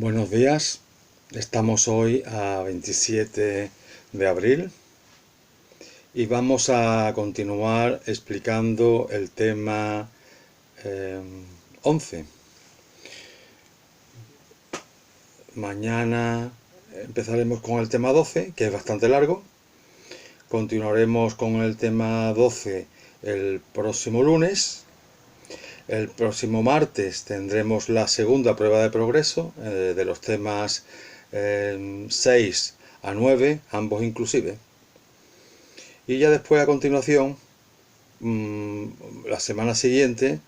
Buenos días, estamos hoy a 27 de abril y vamos a continuar explicando el tema 11. Mañana empezaremos con el tema 12, que es bastante largo. Continuaremos con el tema 12 el próximo lunes. El próximo martes tendremos la segunda prueba de progreso de los temas 6 a 9, ambos inclusive. Y ya después, a continuación, la semana siguiente,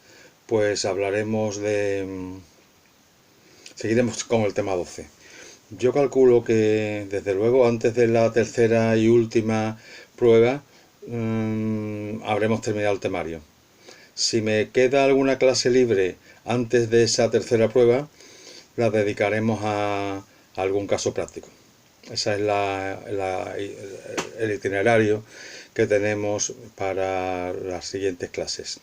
pues hablaremos seguiremos con el tema 12. Yo calculo que, desde luego, antes de la tercera y última prueba, habremos terminado el temario. Si me queda alguna clase libre antes de esa tercera prueba, la dedicaremos a algún caso práctico. Ese es el itinerario que tenemos para las siguientes clases.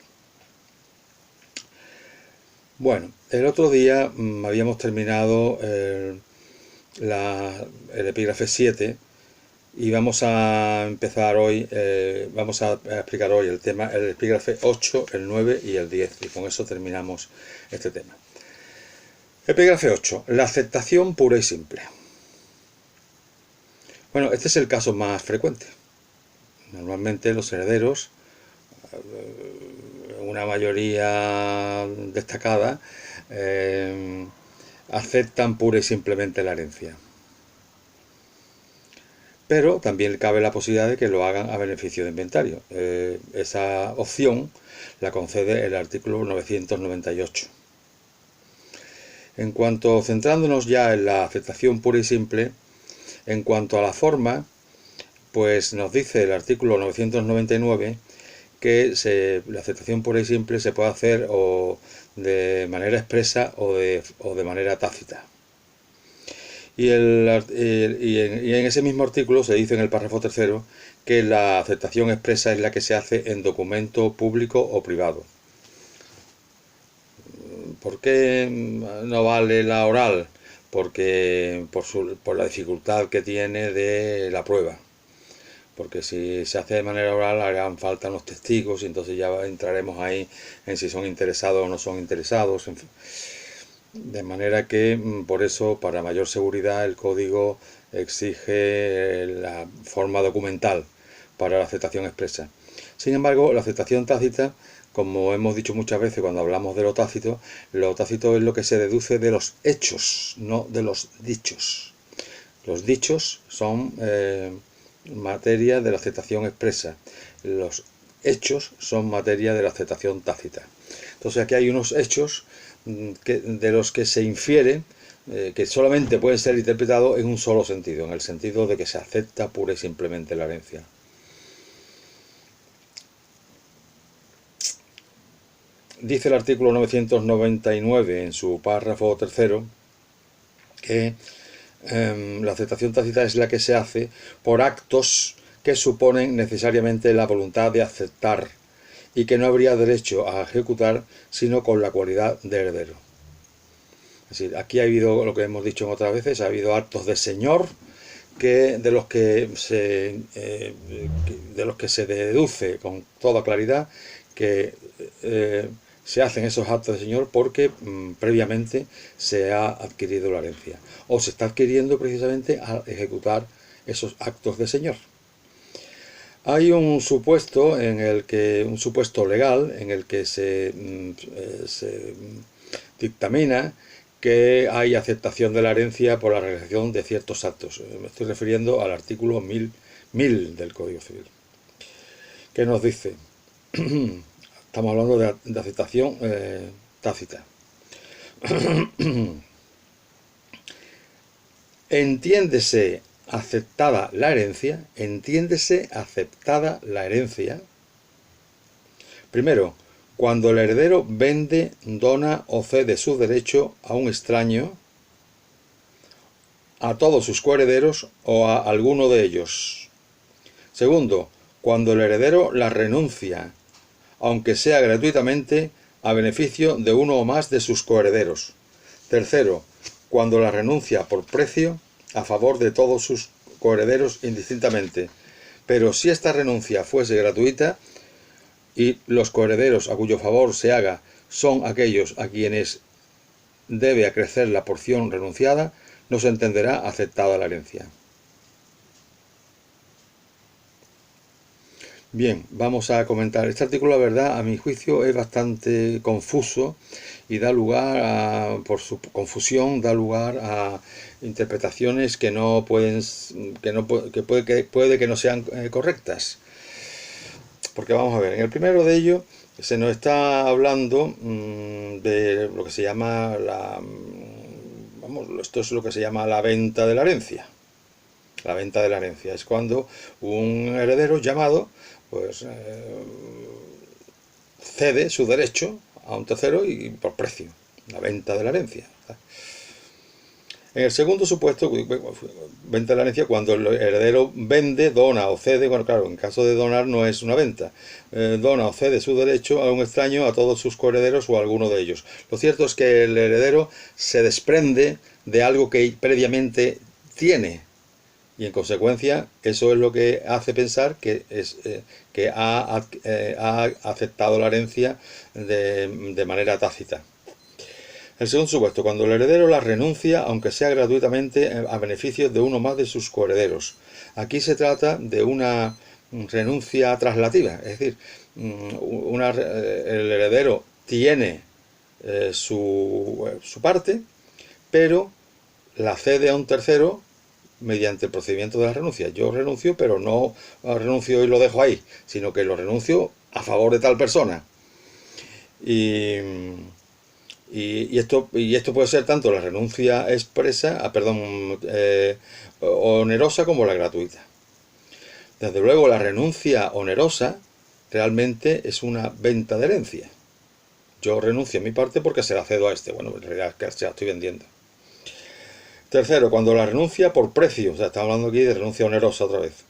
Bueno, el otro día habíamos terminado el epígrafe 7 y vamos a empezar hoy, vamos a explicar hoy el epígrafe 8, el 9 y el 10, y con eso terminamos este tema. Epígrafe 8, la aceptación pura y simple. Bueno, este es el caso más frecuente. Normalmente los herederos, una mayoría destacada, aceptan pura y simplemente la herencia. Pero también cabe la posibilidad de que lo hagan a beneficio de inventario. Esa opción la concede el artículo 998. En cuanto, centrándonos ya en la aceptación pura y simple, en cuanto a la forma, pues nos dice el artículo 999 que la aceptación pura y simple se puede hacer o de manera expresa o de manera tácita. Y en ese mismo artículo se dice en el párrafo tercero que la aceptación expresa es la que se hace en documento público o privado. ¿Por qué no vale la oral? Porque por la dificultad que tiene de la prueba. Porque si se hace de manera oral harán falta los testigos y entonces ya entraremos ahí en si son interesados o no son interesados, en fin. De manera que, por eso, para mayor seguridad, el código exige la forma documental para la aceptación expresa. Sin embargo, la aceptación tácita, como hemos dicho muchas veces cuando hablamos de lo tácito es lo que se deduce de los hechos, no de los dichos. Los dichos son materia de la aceptación expresa. Los hechos son materia de la aceptación tácita. Entonces aquí hay unos hechos de los que se infiere que solamente pueden ser interpretados en un solo sentido, en el sentido de que se acepta pura y simplemente la herencia. Dice el artículo 999 en su párrafo tercero que la aceptación tácita es la que se hace por actos que suponen necesariamente la voluntad de aceptar y que no habría derecho a ejecutar sino con la cualidad de heredero. Es decir, aquí ha habido, lo que hemos dicho en otras veces, ha habido actos de señor de los que se deduce con toda claridad que se hacen esos actos de señor porque previamente se ha adquirido la herencia o se está adquiriendo precisamente al ejecutar esos actos de señor. Hay un supuesto legal en el que se dictamina que hay aceptación de la herencia por la realización de ciertos actos. Me estoy refiriendo al artículo 1000 del Código Civil, que nos dice, estamos hablando de aceptación tácita. Entiéndese aceptada la herencia, primero, cuando el heredero vende, dona o cede su derecho a un extraño, a todos sus coherederos o a alguno de ellos. Segundo, cuando el heredero la renuncia, aunque sea gratuitamente, a beneficio de uno o más de sus coherederos. Tercero, cuando la renuncia por precio a favor de todos sus coherederos indistintamente. Pero si esta renuncia fuese gratuita y los coherederos a cuyo favor se haga son aquellos a quienes debe acrecer la porción renunciada, no se entenderá aceptada la herencia. Bien, vamos a comentar. Este artículo, la verdad, a mi juicio, es bastante confuso y da lugar a, por su confusión, da lugar a interpretaciones que no pueden, puede que no sean correctas. Porque vamos a ver, en el primero de ellos se nos está hablando de lo que se llama esto es lo que se llama la venta de la herencia. La venta de la herencia es cuando un heredero llamado pues cede su derecho a un tercero y por precio, la venta de la herencia. En el segundo supuesto, venta de la herencia, cuando el heredero vende, dona o cede, bueno, claro, en caso de donar no es una venta, dona o cede su derecho a un extraño, a todos sus coherederos o a alguno de ellos. Lo cierto es que el heredero se desprende de algo que previamente tiene, y en consecuencia eso es lo que hace pensar que ha aceptado la herencia de manera tácita. El segundo supuesto, cuando el heredero la renuncia, aunque sea gratuitamente, a beneficio de uno más de sus coherederos. Aquí se trata de una renuncia traslativa, es decir, el heredero tiene su parte, pero la cede a un tercero mediante el procedimiento de la renuncia. Yo renuncio, pero no renuncio y lo dejo ahí, sino que lo renuncio a favor de tal persona. Y esto puede ser tanto la renuncia expresa, onerosa como la gratuita. Desde luego, la renuncia onerosa realmente es una venta de herencia. Yo renuncio a mi parte porque se la cedo a este. Bueno, en realidad es que se la estoy vendiendo. Tercero, cuando la renuncia por precio, o sea, estamos hablando aquí de renuncia onerosa otra vez,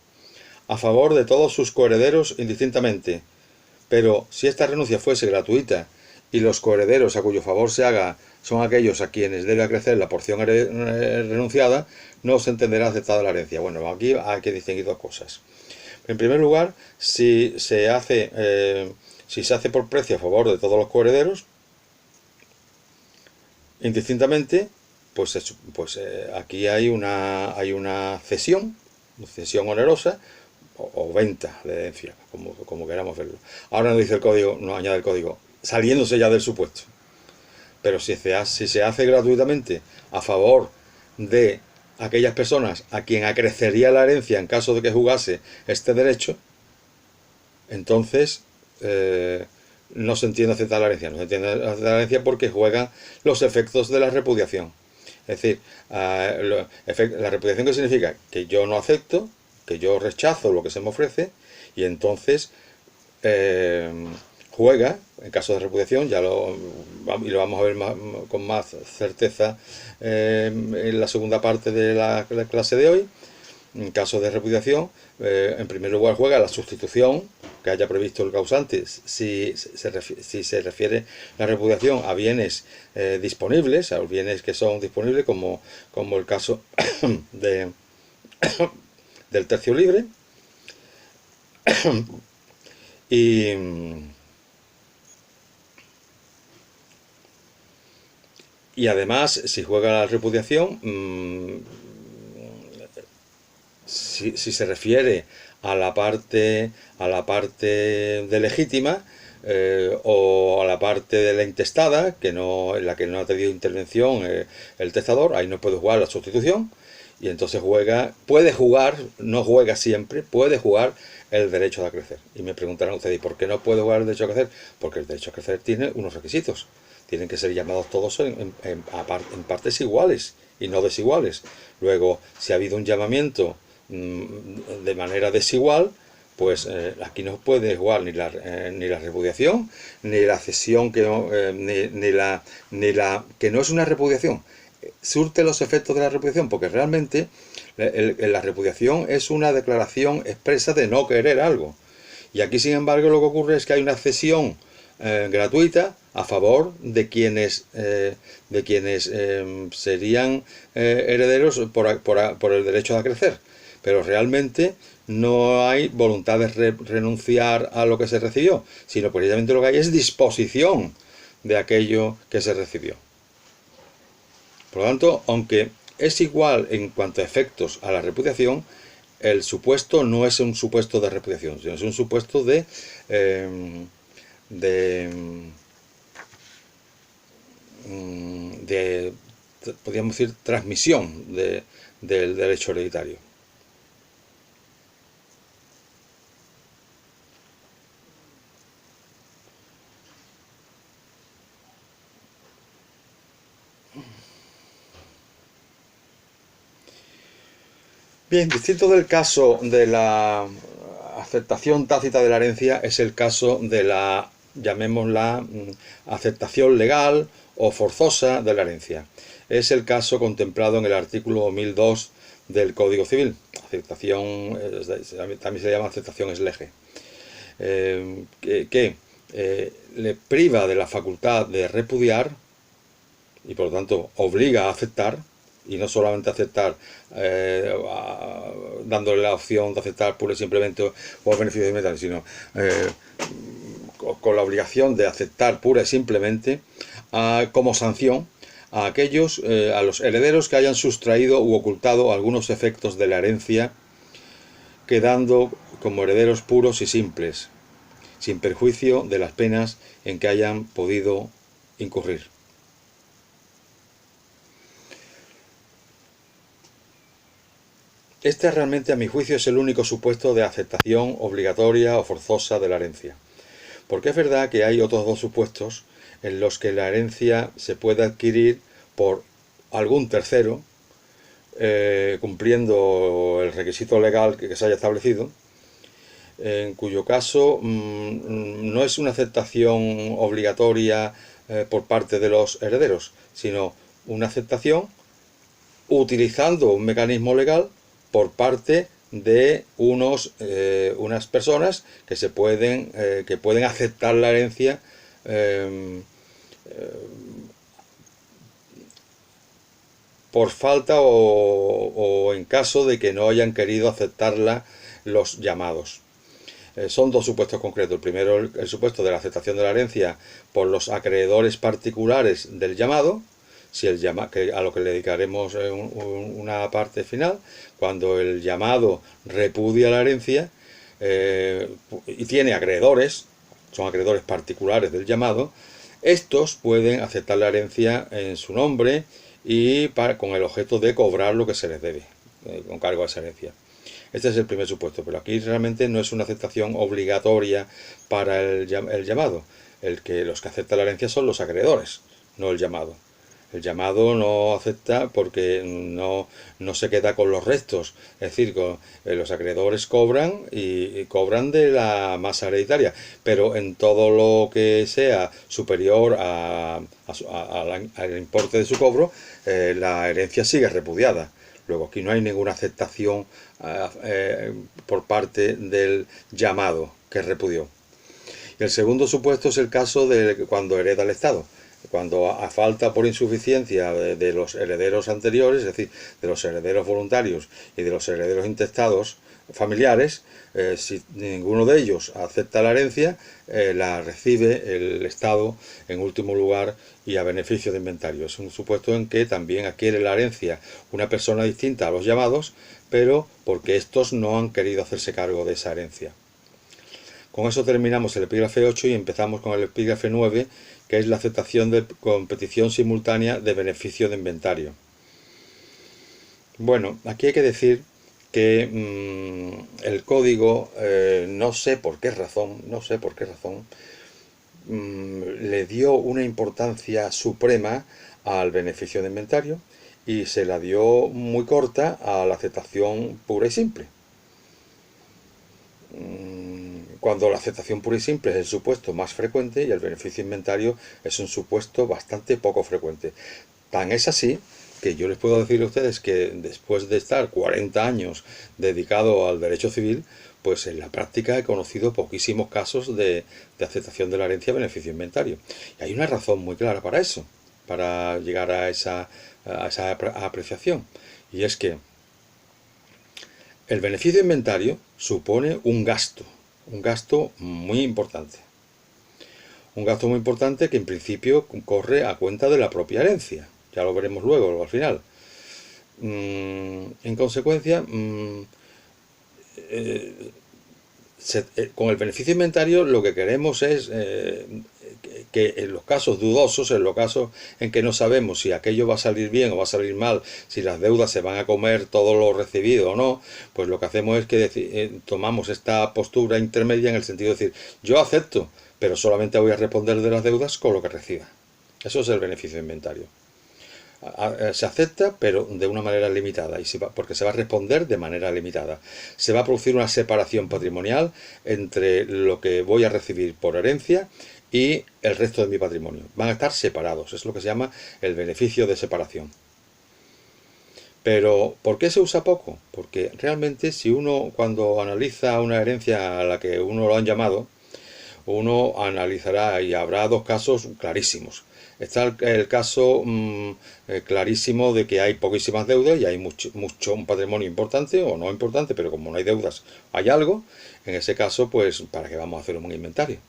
a favor de todos sus coherederos indistintamente. Pero si esta renuncia fuese gratuita y los coherederos a cuyo favor se haga son aquellos a quienes debe acrecer la porción renunciada, no se entenderá aceptada la herencia. Bueno, aquí hay que distinguir dos cosas. En primer lugar, si se hace por precio a favor de todos los coherederos, indistintamente, pues aquí hay una cesión onerosa o venta de herencia, como queramos verlo. Ahora nos dice el código, nos añade el código, saliéndose ya del supuesto. Pero si se hace gratuitamente a favor de aquellas personas a quien acrecería la herencia en caso de que jugase este derecho, entonces no se entiende aceptar la herencia. No se entiende aceptar la herencia porque juegan los efectos de la repudiación. Es decir, la repudiación, ¿qué significa? Que yo no acepto, que yo rechazo lo que se me ofrece, y entonces juega, en caso de repudiación, y lo vamos a ver con más certeza en la segunda parte de la clase de hoy. En caso de repudiación, en primer lugar juega la sustitución que haya previsto el causante si se refiere la repudiación a bienes disponibles, a los bienes que son disponibles, como el caso del tercio libre. Y además, si juega la repudiación, si se refiere a la parte de legítima o a la parte de la intestada, en la que no ha tenido intervención el testador, ahí no puede jugar la sustitución, y entonces puede jugar, no juega siempre, puede jugar el derecho de acrecer. Y me preguntarán ustedes, ¿y por qué no puede jugar el derecho a acrecer? Porque el derecho a acrecer tiene unos requisitos. Tienen que ser llamados todos en partes iguales y no desiguales. Luego, si ha habido un llamamiento de manera desigual, pues aquí no puede jugar ni la repudiación, ni la cesión, que no es una repudiación. Surte los efectos de la repudiación, porque realmente la repudiación es una declaración expresa de no querer algo. Y aquí, sin embargo, lo que ocurre es que hay una cesión gratuita a favor de quienes serían herederos por el derecho a crecer. Pero realmente no hay voluntad de renunciar a lo que se recibió, sino precisamente lo que hay es disposición de aquello que se recibió. Por lo tanto, aunque es igual en cuanto a efectos a la repudiación, el supuesto no es un supuesto de repudiación, sino es un supuesto podríamos decir, transmisión del derecho hereditario. Bien, distinto del caso de la aceptación tácita de la herencia es el caso de la, llamémosla, aceptación legal o forzosa de la herencia. Es el caso contemplado en el artículo 1002 del Código Civil. Aceptación, también se llama aceptación ex lege, que le priva de la facultad de repudiar y por lo tanto obliga a aceptar, y no solamente aceptar dándole la opción de aceptar pura y simplemente por beneficio de metal, sino con la obligación de aceptar pura y simplemente como sanción a aquellos, a los herederos que hayan sustraído u ocultado algunos efectos de la herencia, quedando como herederos puros y simples, sin perjuicio de las penas en que hayan podido incurrir. Este realmente, a mi juicio, es el único supuesto de aceptación obligatoria o forzosa de la herencia. Porque es verdad que hay otros dos supuestos en los que la herencia se puede adquirir por algún tercero, cumpliendo el requisito legal que se haya establecido, en cuyo caso no es una aceptación obligatoria por parte de los herederos, sino una aceptación utilizando un mecanismo legal por parte de unas personas que pueden aceptar la herencia por falta o en caso de que no hayan querido aceptarla los llamados. Son dos supuestos concretos. El primero, el supuesto de la aceptación de la herencia por los acreedores particulares del llamado, a lo que le dedicaremos una parte final, cuando el llamado repudia la herencia y tiene acreedores, son acreedores particulares del llamado, estos pueden aceptar la herencia en su nombre y con el objeto de cobrar lo que se les debe, con cargo a esa herencia. Este es el primer supuesto, pero aquí realmente no es una aceptación obligatoria para el llamado. Los que aceptan la herencia son los acreedores, no el llamado. El llamado no acepta porque no se queda con los restos. Es decir, los acreedores cobran y cobran de la masa hereditaria, pero en todo lo que sea superior al importe de su cobro, la herencia sigue repudiada. Luego, aquí no hay ninguna aceptación por parte del llamado que repudió. Y el segundo supuesto es el caso de cuando hereda el Estado. Cuando a falta por insuficiencia de los herederos anteriores, es decir, de los herederos voluntarios y de los herederos intestados familiares, si ninguno de ellos acepta la herencia, la recibe el Estado en último lugar y a beneficio de inventario. Es un supuesto en que también adquiere la herencia una persona distinta a los llamados, pero porque estos no han querido hacerse cargo de esa herencia. Con eso terminamos el epígrafe 8 y empezamos con el epígrafe 9, que es la aceptación de competición simultánea de beneficio de inventario. Bueno, aquí hay que decir que el código, no sé por qué razón, le dio una importancia suprema al beneficio de inventario y se la dio muy corta a la aceptación pura y simple. Cuando la aceptación pura y simple es el supuesto más frecuente y el beneficio inventario es un supuesto bastante poco frecuente. Tan es así que yo les puedo decir a ustedes que después de estar 40 años dedicado al derecho civil, pues en la práctica he conocido poquísimos casos de aceptación de la herencia beneficio inventario. Y hay una razón muy clara para eso, para llegar a esa apreciación. Y es que el beneficio inventario supone un gasto muy importante. Un gasto muy importante que en principio corre a cuenta de la propia herencia. Ya lo veremos luego, al final. En consecuencia, con el beneficio inventario lo que queremos es que en los casos dudosos, en los casos en que no sabemos si aquello va a salir bien o va a salir mal, si las deudas se van a comer todo lo recibido o no, pues lo que hacemos es que tomamos esta postura intermedia en el sentido de decir, yo acepto, pero solamente voy a responder de las deudas con lo que reciba. Eso es el beneficio de inventario. Se acepta, pero de una manera limitada, porque se va a responder de manera limitada. Se va a producir una separación patrimonial entre lo que voy a recibir por herencia y el resto de mi patrimonio. Van a estar separados, es lo que se llama el beneficio de separación. Pero, ¿por qué se usa poco? Porque realmente si uno, cuando analiza una herencia a la que uno lo han llamado, uno analizará y habrá dos casos clarísimos. Está el caso clarísimo de que hay poquísimas deudas y hay un patrimonio importante o no importante, pero como no hay deudas, hay algo. En ese caso, pues, ¿para qué vamos a hacer un inventario?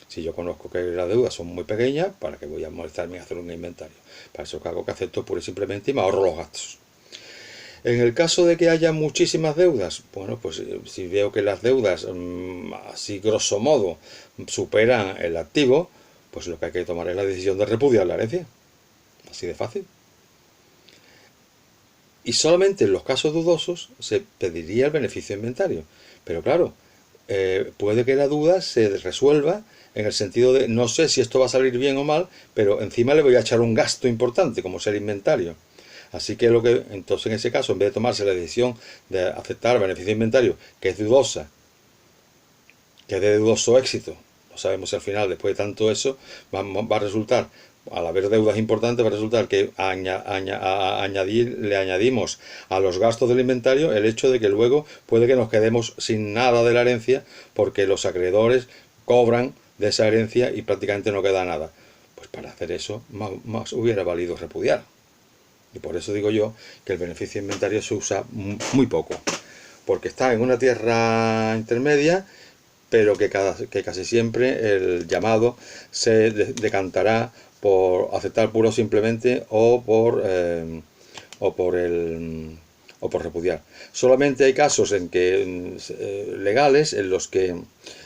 Si yo conozco que las deudas son muy pequeñas, ¿para qué voy a molestarme en hacer un inventario? Para eso que hago que acepto pura y simplemente y me ahorro los gastos. En el caso de que haya muchísimas deudas, bueno, pues si veo que las deudas, así grosso modo, superan el activo, pues lo que hay que tomar es la decisión de repudiar la herencia. Así de fácil. Y solamente en los casos dudosos se pediría el beneficio de inventario. Pero claro, puede que la duda se resuelva en el sentido de no sé si esto va a salir bien o mal, pero encima le voy a echar un gasto importante como es el inventario. Así que entonces en ese caso, en vez de tomarse la decisión de aceptar el beneficio de inventario, que es dudosa, que es de dudoso éxito, no sabemos si al final, después de tanto eso, va a resultar, al haber deudas importantes, va a resultar que le añadimos a los gastos del inventario el hecho de que luego puede que nos quedemos sin nada de la herencia porque los acreedores cobran de esa herencia y prácticamente no queda nada. Pues para hacer eso, más hubiera valido repudiar. Y por eso digo yo que el beneficio de inventario se usa muy poco, porque está en una tierra intermedia, pero que casi siempre el llamado se decantará por aceptar puro o simplemente o por repudiar. Solamente hay casos en que legales en los que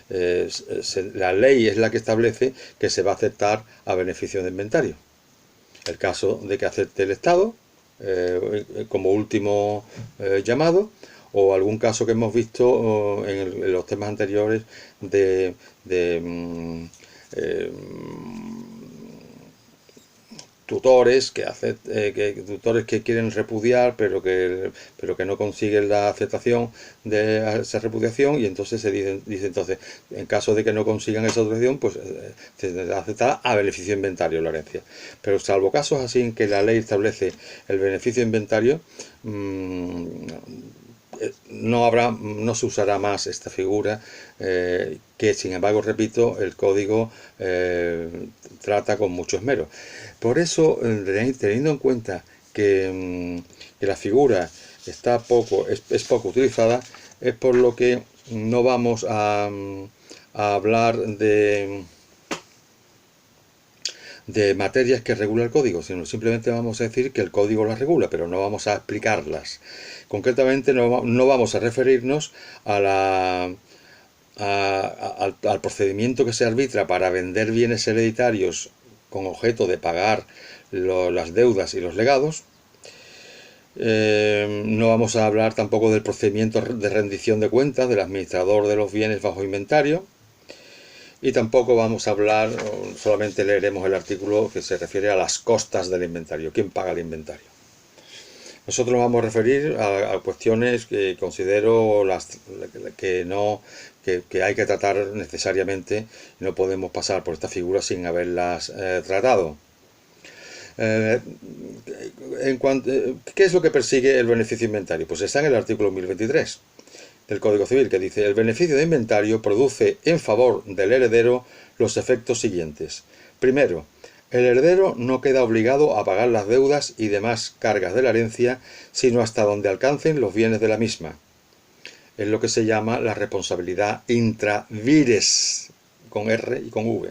la ley es la que establece que se va a aceptar a beneficio de inventario. El caso de que acepte el Estado como último llamado, o algún caso que hemos visto en los temas anteriores de tutores tutores que quieren repudiar pero que no consiguen la aceptación de esa repudiación, y entonces se dice entonces, en caso de que no consigan esa aceptación, pues se aceptará a beneficio de inventario la herencia. Pero salvo casos así en que la ley establece el beneficio de inventario, no se usará más esta figura, que sin embargo, repito, el código trata con mucho esmero. Por eso, teniendo en cuenta que la figura es poco utilizada, es por lo que no vamos a hablar de materias que regula el código, sino simplemente vamos a decir que el código las regula, pero no vamos a explicarlas. Concretamente no vamos a referirnos al procedimiento que se arbitra para vender bienes hereditarios con objeto de pagar las deudas y los legados. No vamos a hablar tampoco del procedimiento de rendición de cuentas del administrador de los bienes bajo inventario. Y tampoco vamos a hablar, solamente leeremos el artículo que se refiere a las costas del inventario. ¿Quién paga el inventario? Nosotros nos vamos a referir a cuestiones que considero que hay que tratar necesariamente, y no podemos pasar por esta figura sin haberlas tratado. ¿Qué es lo que persigue el beneficio inventario? Pues está en el artículo 1023. del Código Civil, que dice: el beneficio de inventario produce en favor del heredero los efectos siguientes. Primero, el heredero no queda obligado a pagar las deudas y demás cargas de la herencia, sino hasta donde alcancen los bienes de la misma. Es lo que se llama la responsabilidad intra vires, con R y con V.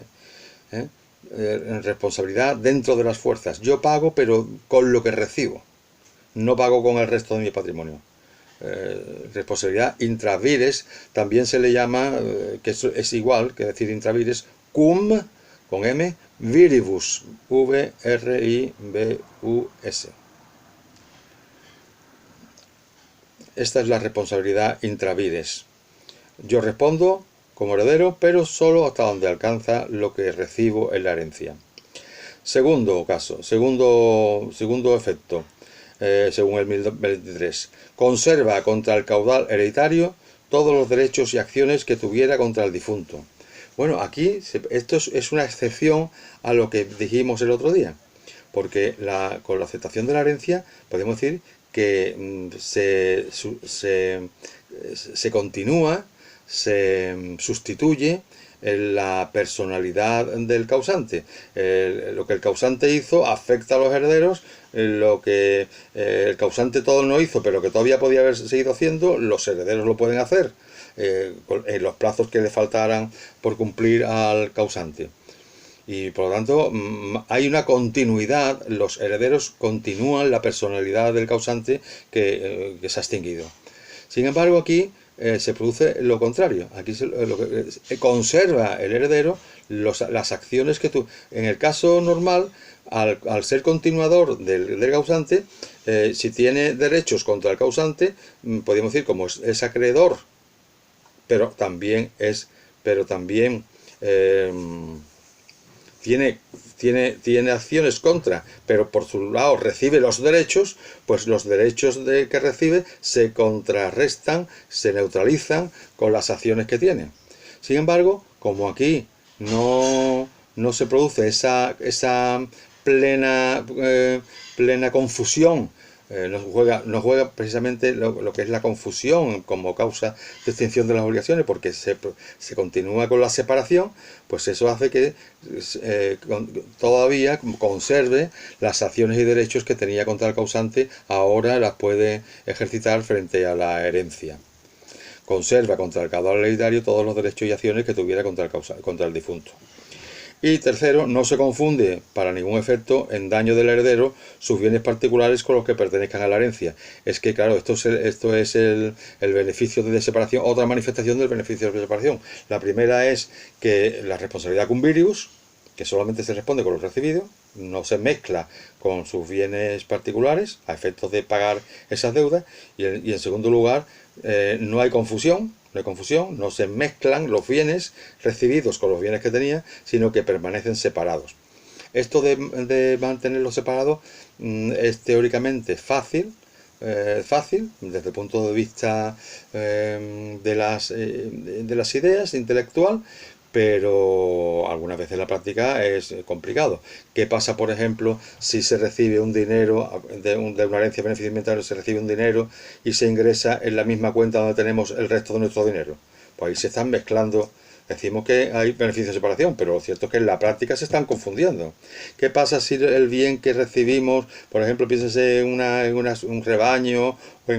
Responsabilidad dentro de las fuerzas. Yo pago, pero con lo que recibo. No pago con el resto de mi patrimonio. Responsabilidad intravires también se le llama, que es igual que decir intravires, cum, con M, viribus, V-R-I-B-U-S. Esta es la responsabilidad intravires. Yo respondo como heredero, pero solo hasta donde alcanza lo que recibo en la herencia. Segundo caso, segundo efecto, según el 1023, conserva contra el caudal hereditario todos los derechos y acciones que tuviera contra el difunto. Bueno, aquí esto es una excepción a lo que dijimos el otro día, porque con la aceptación de la herencia podemos decir que se continúa, se sustituye la personalidad del causante. Lo que el causante hizo afecta a los herederos, lo que el causante todo no hizo, pero que todavía podía haber seguido haciendo, los herederos lo pueden hacer en los plazos que le faltaran por cumplir al causante. Y por lo tanto hay una continuidad, los herederos continúan la personalidad del causante que se ha extinguido. Sin embargo, aquí se produce lo contrario. Aquí conserva el heredero las acciones que tú... En el caso normal, al ser continuador del causante, si tiene derechos contra el causante, podemos decir, como es acreedor, pero también eh, tiene acciones contra, pero por su lado recibe los derechos, pues los derechos que recibe se contrarrestan, se neutralizan con las acciones que tiene. Sin embargo, como aquí no se produce esa plena confusión, nos juega precisamente lo que es la confusión como causa de extinción de las obligaciones, porque se continúa con la separación, pues eso hace que todavía conserve las acciones y derechos que tenía contra el causante, ahora las puede ejercitar frente a la herencia. Conserva contra el caudal hereditario todos los derechos y acciones que tuviera contra el difunto. Y tercero, no se confunde para ningún efecto en daño del heredero sus bienes particulares con los que pertenezcan a la herencia. Es que, claro, esto es el beneficio de separación, otra manifestación del beneficio de separación. La primera es que la responsabilidad cum virius, que solamente se responde con lo recibido, no se mezcla con sus bienes particulares a efectos de pagar esas deudas. Y en segundo lugar, no hay confusión, no se mezclan los bienes recibidos con los bienes que tenía, sino que permanecen separados. Esto de mantenerlos separados es teóricamente fácil, desde el punto de vista de las ideas, intelectual, pero algunas veces en la práctica es complicado. ¿Qué pasa, por ejemplo, si se recibe un dinero de una herencia de beneficio inventario, se recibe un dinero y se ingresa en la misma cuenta donde tenemos el resto de nuestro dinero? Pues ahí se están mezclando. Decimos que hay beneficio de separación, pero lo cierto es que en la práctica se están confundiendo. ¿Qué pasa si el bien que recibimos, por ejemplo, piénsese en un rebaño o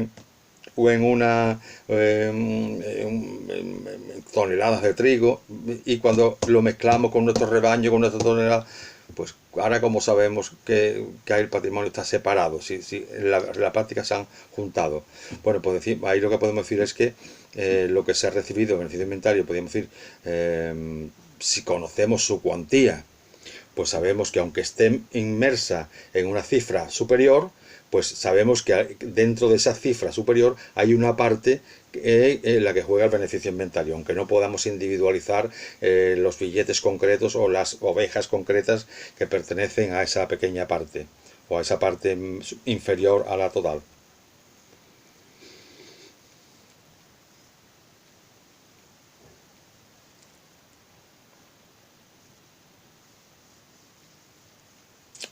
en toneladas de trigo, y cuando lo mezclamos con nuestro rebaño, con nuestra tonelada, pues ahora como sabemos que el patrimonio está separado, si en la práctica se han juntado? Bueno, pues ahí lo que podemos decir es que lo que se ha recibido en beneficio inventario, podemos decir, si conocemos su cuantía, pues sabemos que aunque esté inmersa en una cifra superior, pues sabemos que dentro de esa cifra superior hay una parte en la que juega el beneficio inventario, aunque no podamos individualizar los billetes concretos o las ovejas concretas que pertenecen a esa pequeña parte o a esa parte inferior a la total.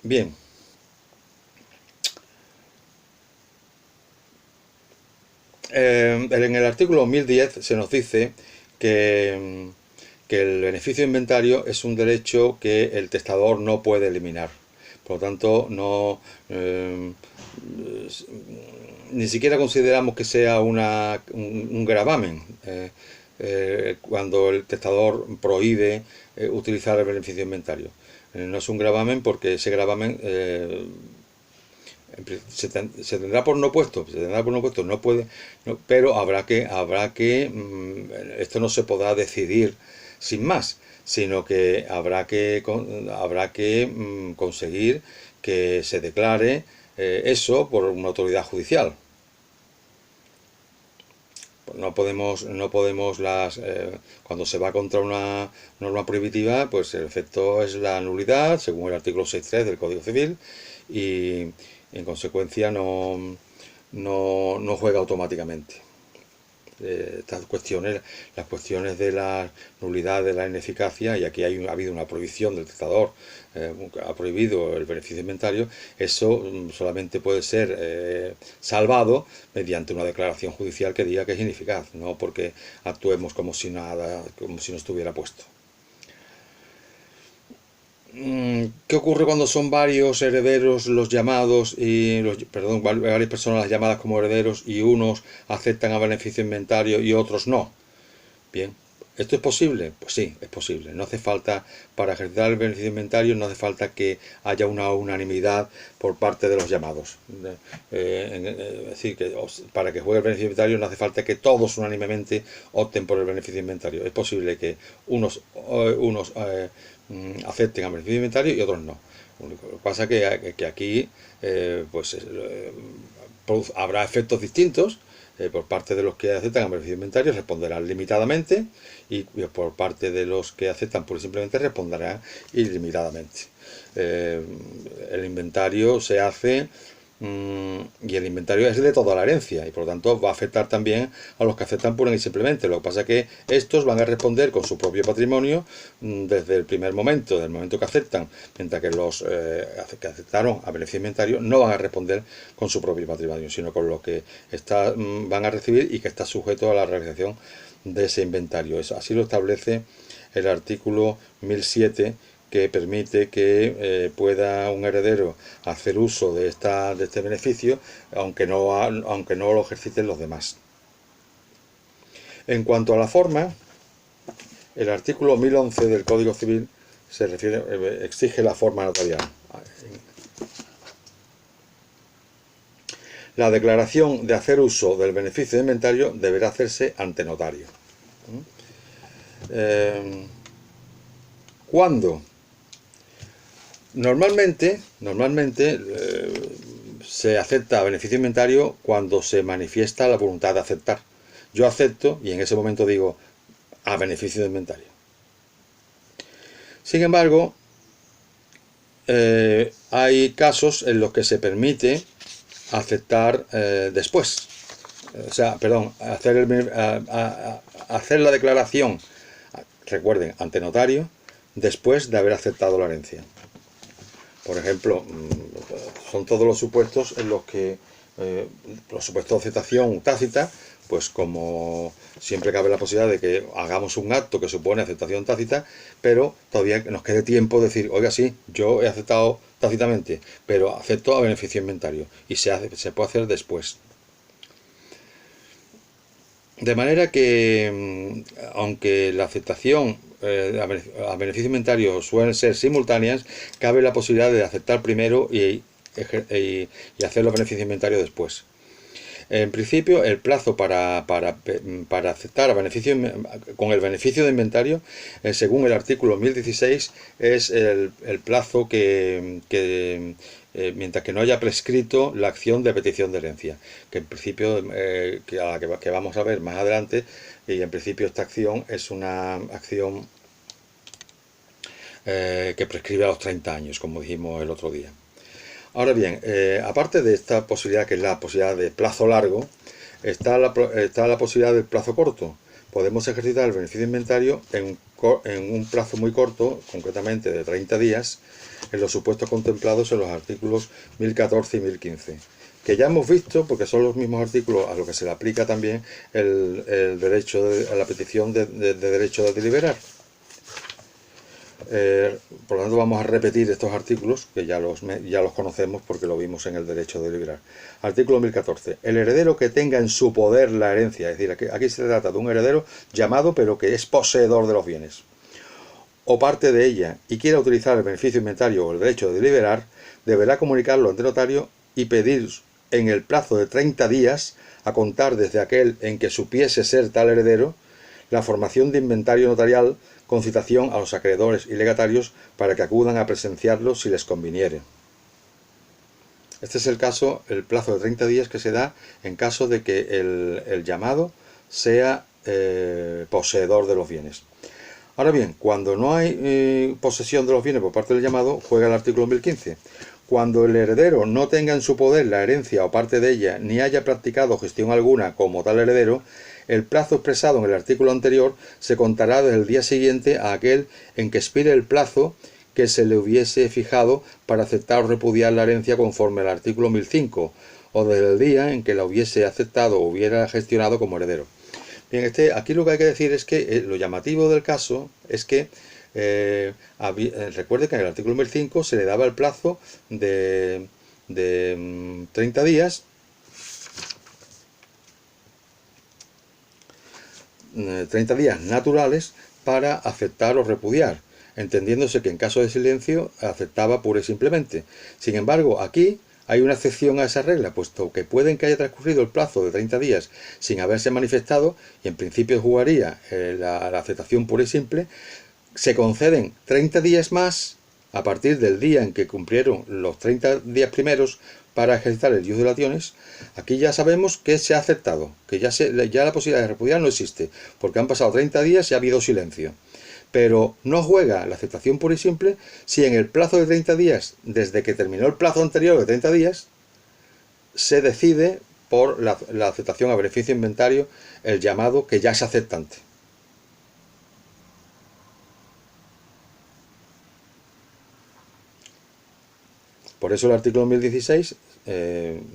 Bien. En el artículo 1010 se nos dice que, que el beneficio de inventario es un derecho que el testador no puede eliminar. Por lo tanto, no, ni siquiera consideramos que sea un gravamen cuando el testador prohíbe utilizar el beneficio de inventario. No es un gravamen porque ese gravamen se tendrá por no puesto, no puede, no, pero esto no se podrá decidir sin más, sino que habrá que conseguir que se declare eso por una autoridad judicial. No podemos cuando se va contra una norma prohibitiva, pues el efecto es la nulidad, según el artículo 6.3 del Código Civil, y en consecuencia no juega automáticamente. Estas cuestiones, las cuestiones de la nulidad, de la ineficacia, y aquí ha habido una prohibición del testador, ha prohibido el beneficio de inventario, eso solamente puede ser salvado mediante una declaración judicial que diga que es ineficaz, no porque actuemos como si nada, como si no estuviera puesto. ¿Qué ocurre cuando son varios herederos los llamados perdón, varias personas las llamadas como herederos y unos aceptan a beneficio inventario y otros no? Bien, ¿esto es posible? Pues sí, es posible. No hace falta, para ejercitar el beneficio inventario, no hace falta que haya una unanimidad por parte de los llamados. Es decir, que para que juegue el beneficio inventario no hace falta que todos unánimemente opten por el beneficio inventario. Es posible que unos acepten al beneficio inventario y otros no. Lo que pasa es que aquí habrá efectos distintos. Por parte de los que aceptan el beneficio de inventario responderán limitadamente y por parte de los que aceptan pura y simplemente responderán ilimitadamente. El inventario se hace y el inventario es de toda la herencia y por lo tanto va a afectar también a los que aceptan pura y simplemente. Lo que pasa es que estos van a responder con su propio patrimonio desde el primer momento, del momento que aceptan, mientras que los que aceptaron a beneficio de inventario no van a responder con su propio patrimonio, sino con lo que van a recibir y que está sujeto a la realización de ese inventario. Así lo establece el artículo 1007, que permite que pueda un heredero hacer uso de este beneficio, aunque no lo ejerciten los demás. En cuanto a la forma, el artículo 1011 del Código Civil exige la forma notarial. La declaración de hacer uso del beneficio de inventario deberá hacerse ante notario. ¿Cuándo? Normalmente se acepta beneficio de inventario cuando se manifiesta la voluntad de aceptar. Yo acepto y en ese momento digo a beneficio de inventario. Sin embargo, hay casos en los que se permite aceptar después. O sea, perdón, hacer la declaración, recuerden, ante notario, después de haber aceptado la herencia. Por ejemplo, son todos los supuestos en los que los supuestos de aceptación tácita, pues como siempre cabe la posibilidad de que hagamos un acto que supone aceptación tácita, pero todavía nos quede tiempo de decir, oiga, sí, yo he aceptado tácitamente, pero acepto a beneficio de inventario, y se puede hacer después. De manera que, aunque la aceptación a beneficio de inventario suelen ser simultáneas, cabe la posibilidad de aceptar primero y hacer los beneficios de inventario después. En principio, el plazo para aceptar con el beneficio de inventario, según el artículo 1016, es el plazo que mientras que no haya prescrito la acción de petición de herencia, que en principio, que vamos a ver más adelante, y en principio esta acción es una acción que prescribe a los 30 años, como dijimos el otro día. Ahora bien, aparte de esta posibilidad, que es la posibilidad de plazo largo, está la posibilidad del plazo corto. Podemos ejercitar el beneficio de inventario en un plazo muy corto, concretamente de 30 días, en los supuestos contemplados en los artículos 1014 y 1015. que ya hemos visto, porque son los mismos artículos a los que se le aplica también el derecho la petición de derecho de deliberar. Por lo tanto, vamos a repetir estos artículos que ya los conocemos porque lo vimos en el derecho de deliberar. Artículo 1014. El heredero que tenga en su poder la herencia, es decir, aquí se trata de un heredero llamado pero que es poseedor de los bienes, o parte de ella, y quiera utilizar el beneficio inventario o el derecho de deliberar, deberá comunicarlo ante notario y pedir en el plazo de 30 días, a contar desde aquel en que supiese ser tal heredero, la formación de inventario notarial con citación a los acreedores y legatarios para que acudan a presenciarlo si les conviniere. Este es el caso, el plazo de 30 días que se da en caso de que el llamado sea poseedor de los bienes. Ahora bien, cuando no hay posesión de los bienes por parte del llamado, juega el artículo 1015. Cuando el heredero no tenga en su poder la herencia o parte de ella, ni haya practicado gestión alguna como tal heredero, el plazo expresado en el artículo anterior se contará desde el día siguiente a aquel en que expire el plazo que se le hubiese fijado para aceptar o repudiar la herencia conforme al artículo 1005, o desde el día en que la hubiese aceptado o hubiera gestionado como heredero. Bien, aquí lo que hay que decir es que lo llamativo del caso es que recuerde que en el artículo 1005 se le daba el plazo de 30 días 30 días naturales para aceptar o repudiar, entendiéndose que en caso de silencio aceptaba pura y simplemente. Sin embargo, aquí hay una excepción a esa regla, puesto que pueden que haya transcurrido el plazo de 30 días sin haberse manifestado, y en principio jugaría la aceptación pura y simple. Se conceden 30 días más a partir del día en que cumplieron los 30 días primeros para ejercitar el ius dilationis. Aquí ya sabemos que se ha aceptado, que ya la posibilidad de repudiar no existe, porque han pasado 30 días y ha habido silencio. Pero no juega la aceptación pura y simple si en el plazo de 30 días, desde que terminó el plazo anterior de 30 días, se decide por la aceptación a beneficio inventario, el llamado que ya es aceptante. Por eso el artículo 1016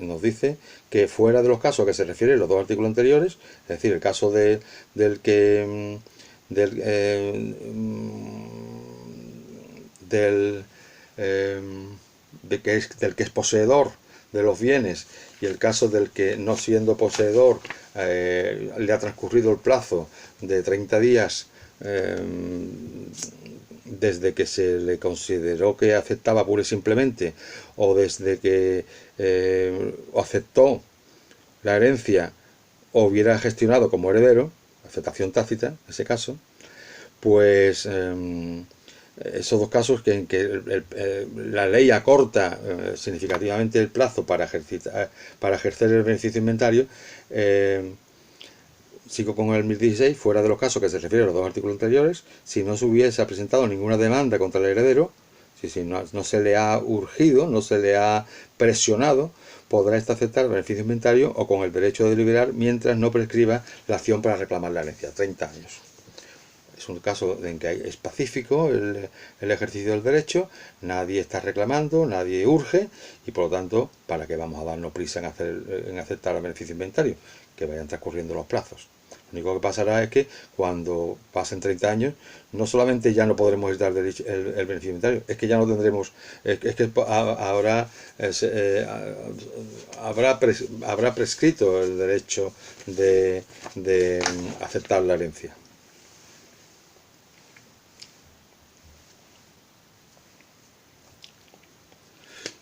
nos dice que fuera de los casos a que se refieren los dos artículos anteriores, es decir, el caso del que es poseedor de los bienes, y el caso del que, no siendo poseedor, le ha transcurrido el plazo de 30 días desde que se le consideró que aceptaba pura y simplemente, o desde que aceptó la herencia o hubiera gestionado como heredero, aceptación tácita en ese caso, pues esos dos casos en que la ley acorta significativamente el plazo para ejercer el beneficio inventario. Sigo con el 1016, fuera de los casos que se refieren a los dos artículos anteriores, si no se hubiese presentado ninguna demanda contra el heredero, si no se le ha urgido, no se le ha presionado, podrá aceptar el beneficio inventario o con el derecho de deliberar mientras no prescriba la acción para reclamar la herencia, 30 años. Es un caso en que es pacífico el ejercicio del derecho, nadie está reclamando, nadie urge, y por lo tanto, ¿para qué vamos a darnos prisa en aceptar el beneficio inventario? Que vayan transcurriendo los plazos. Lo único que pasará es que cuando pasen 30 años, no solamente ya no podremos dar el beneficio inventario, es que ya no tendremos, es que ahora habrá prescrito el derecho de aceptar la herencia.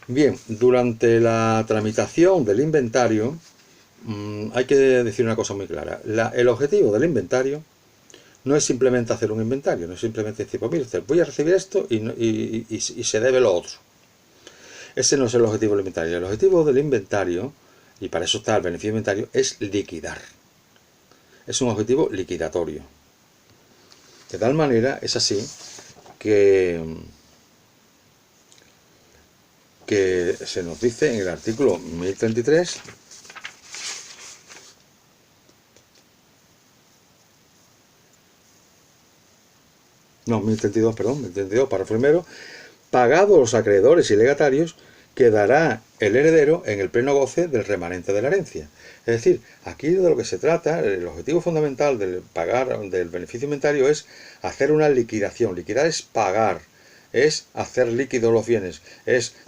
Bien, durante la tramitación del inventario hay que decir una cosa muy clara. El objetivo del inventario no es simplemente hacer un inventario, no es simplemente decir, pues mire usted, voy a recibir esto y se debe lo otro. Ese no es el objetivo del inventario. El objetivo del inventario, y para eso está el beneficio inventario, es liquidar. Es un objetivo liquidatorio. De tal manera, es así que se nos dice en el artículo 1033, no, 1032, perdón, 1032, párrafo primero, pagados los acreedores y legatarios, quedará el heredero en el pleno goce del remanente de la herencia. Es decir, aquí de lo que se trata, el objetivo fundamental del pagar del beneficio inventario es hacer una liquidación. Liquidar es pagar, es hacer líquidos los bienes.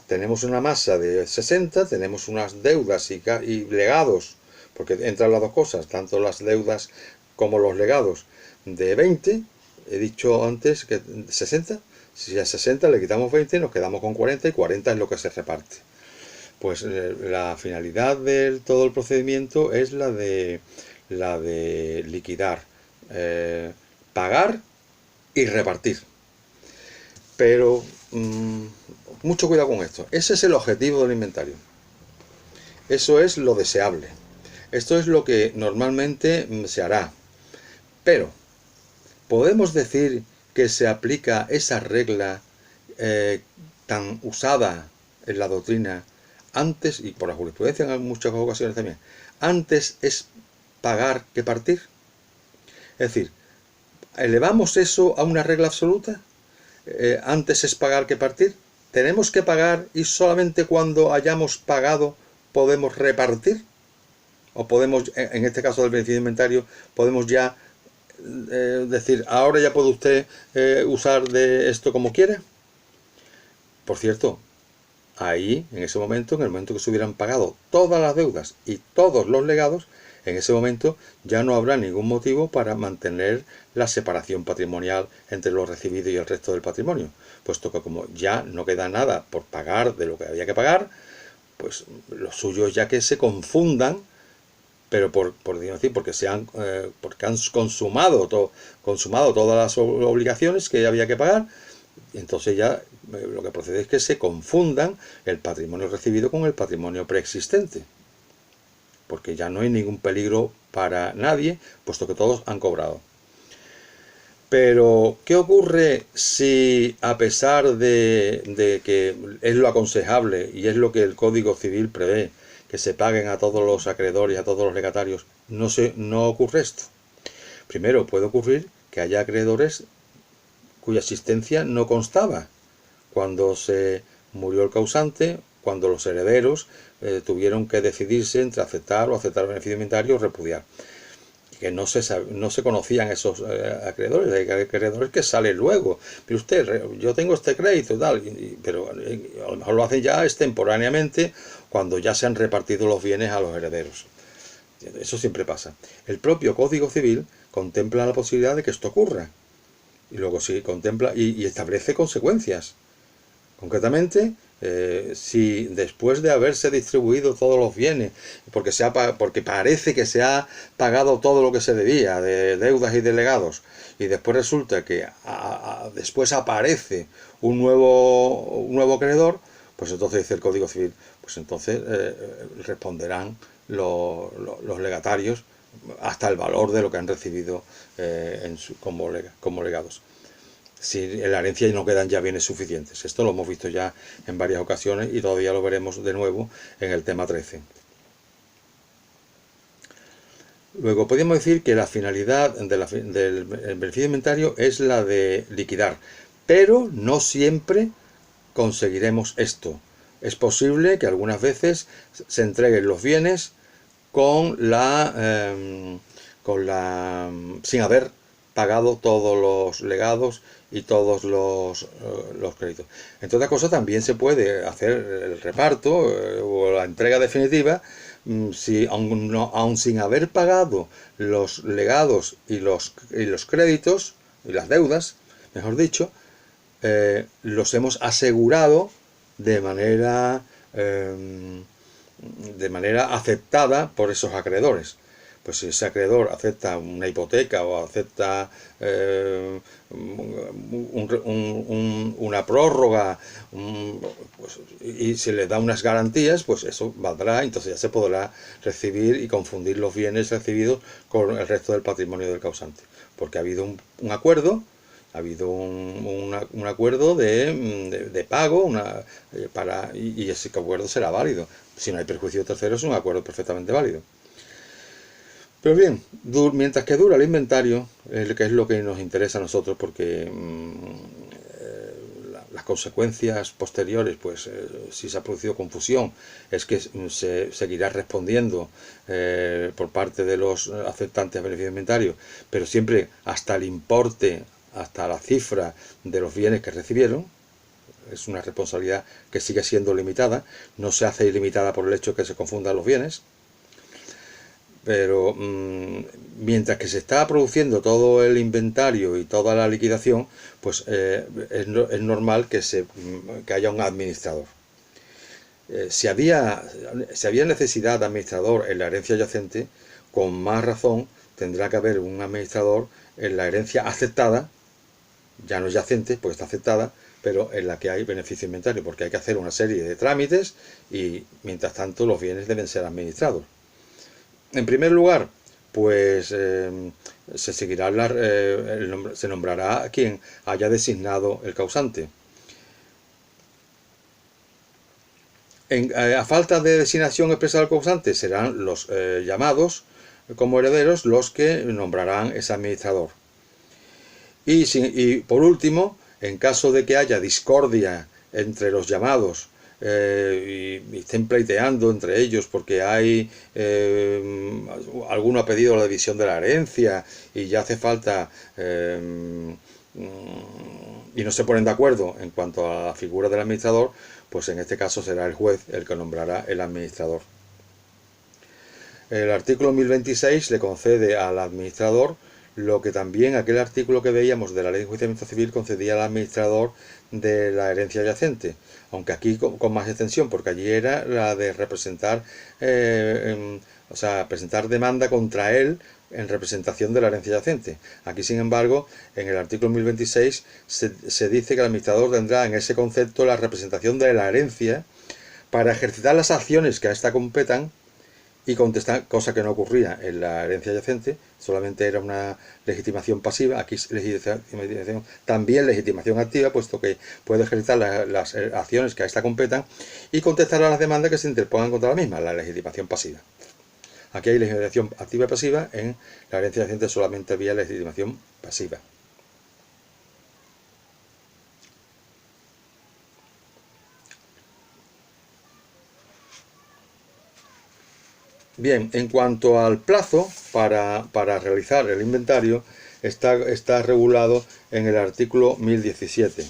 Tenemos una masa de 60, tenemos unas deudas y legados, porque entran las dos cosas, tanto las deudas como los legados, de 20, he dicho antes que 60, si a 60 le quitamos 20 nos quedamos con 40 y 40 es lo que se reparte. Pues la finalidad de todo el procedimiento es la de liquidar, pagar y repartir. Pero mucho cuidado con esto. Ese es el objetivo del inventario. Eso es lo deseable. Esto es lo que normalmente se hará. Pero, ¿podemos decir que se aplica esa regla tan usada en la doctrina antes, y por la jurisprudencia en muchas ocasiones también, antes es pagar que partir? Es decir, ¿elevamos eso a una regla absoluta? Antes es pagar que partir. ¿Tenemos que pagar y solamente cuando hayamos pagado podemos repartir? ¿O podemos, en este caso del beneficio inventario, podemos ya decir, ahora ya puede usted usar de esto como quiera? Por cierto, ahí, en ese momento, en el momento que se hubieran pagado todas las deudas y todos los legados, en ese momento ya no habrá ningún motivo para mantener la separación patrimonial entre lo recibido y el resto del patrimonio, puesto que como ya no queda nada por pagar de lo que había que pagar, pues lo suyo es ya que se confundan, pero porque han consumado todas las obligaciones que había que pagar. Y entonces ya lo que procede es que se confundan el patrimonio recibido con el patrimonio preexistente, porque ya no hay ningún peligro para nadie, puesto que todos han cobrado. Pero, ¿qué ocurre si, a pesar de que es lo aconsejable y es lo que el Código Civil prevé, que se paguen a todos los acreedores y a todos los legatarios, no ocurre esto? Primero, puede ocurrir que haya acreedores cuya existencia no constaba cuando se murió el causante, cuando los herederos tuvieron que decidirse entre aceptar o aceptar el beneficio inventario o repudiar. Que no se conocían esos acreedores. Hay acreedores que salen luego. Pero usted, yo tengo este crédito, tal, pero a lo mejor lo hacen ya extemporáneamente cuando ya se han repartido los bienes a los herederos. Eso siempre pasa. El propio Código Civil contempla la posibilidad de que esto ocurra. Y luego sí contempla y establece consecuencias. Concretamente, si después de haberse distribuido todos los bienes, porque parece que se ha pagado todo lo que se debía de deudas y de legados, y después resulta que después aparece un nuevo acreedor, pues entonces dice el Código Civil, pues entonces responderán los legatarios hasta el valor de lo que han recibido como legados. Si en la herencia no quedan ya bienes suficientes. Esto lo hemos visto ya en varias ocasiones y todavía lo veremos de nuevo en el tema 13. Luego, podríamos decir que la finalidad del beneficio inventario es la de liquidar, pero no siempre conseguiremos esto. Es posible que algunas veces se entreguen los bienes sin haber pagado todos los legados y todos los créditos. Entre otras cosas, también se puede hacer el reparto o la entrega definitiva si aun sin haber pagado los legados y los créditos y las deudas, mejor dicho, los hemos asegurado de manera aceptada por esos acreedores. Pues si ese acreedor acepta una hipoteca o acepta una prórroga y se le da unas garantías, pues eso valdrá, entonces ya se podrá recibir y confundir los bienes recibidos con el resto del patrimonio del causante, porque ha habido un acuerdo, ha habido un acuerdo de pago y ese acuerdo será válido. Si no hay perjuicio de terceros, es un acuerdo perfectamente válido. Pero bien, mientras que dura el inventario, que es lo que nos interesa a nosotros, porque las consecuencias posteriores, pues si se ha producido confusión, es que se seguirá respondiendo por parte de los aceptantes de beneficio inventario, pero siempre hasta el importe, hasta la cifra de los bienes que recibieron. Es una responsabilidad que sigue siendo limitada, no se hace ilimitada por el hecho de que se confundan los bienes. Pero mientras que se está produciendo todo el inventario y toda la liquidación, pues es normal que haya un administrador. Si había necesidad de administrador en la herencia adyacente, con más razón tendrá que haber un administrador en la herencia aceptada, ya no adyacente, porque está aceptada, pero en la que hay beneficio inventario, porque hay que hacer una serie de trámites y mientras tanto los bienes deben ser administrados. En primer lugar, pues se seguirá se nombrará a quien haya designado el causante. A falta de designación expresa del causante, serán los llamados como herederos los que nombrarán ese administrador. Y por último, en caso de que haya discordia entre los llamados y estén pleiteando entre ellos porque hay alguno ha pedido la división de la herencia y ya hace falta y no se ponen de acuerdo en cuanto a la figura del administrador, pues en este caso será el juez el que nombrará el administrador. El artículo 1026 le concede al administrador lo que también aquel artículo que veíamos de la Ley de Enjuiciamiento Civil concedía al administrador de la herencia adyacente, aunque aquí con más extensión, porque allí era la de representar, o sea, presentar demanda contra él en representación de la herencia adyacente. Aquí, sin embargo, en el artículo 1026 se dice que el administrador tendrá en ese concepto la representación de la herencia para ejercitar las acciones que a esta competan y contestar, cosa que no ocurría en la herencia adyacente, solamente era una legitimación pasiva. Aquí es legitimación, también legitimación activa, puesto que puede ejercitar las acciones que a esta competan y contestar a las demandas que se interpongan contra la misma, la legitimación pasiva. Aquí hay legitimación activa y pasiva, en la herencia adyacente solamente había legitimación pasiva. Bien, en cuanto al plazo para realizar el inventario, está regulado en el artículo 1017.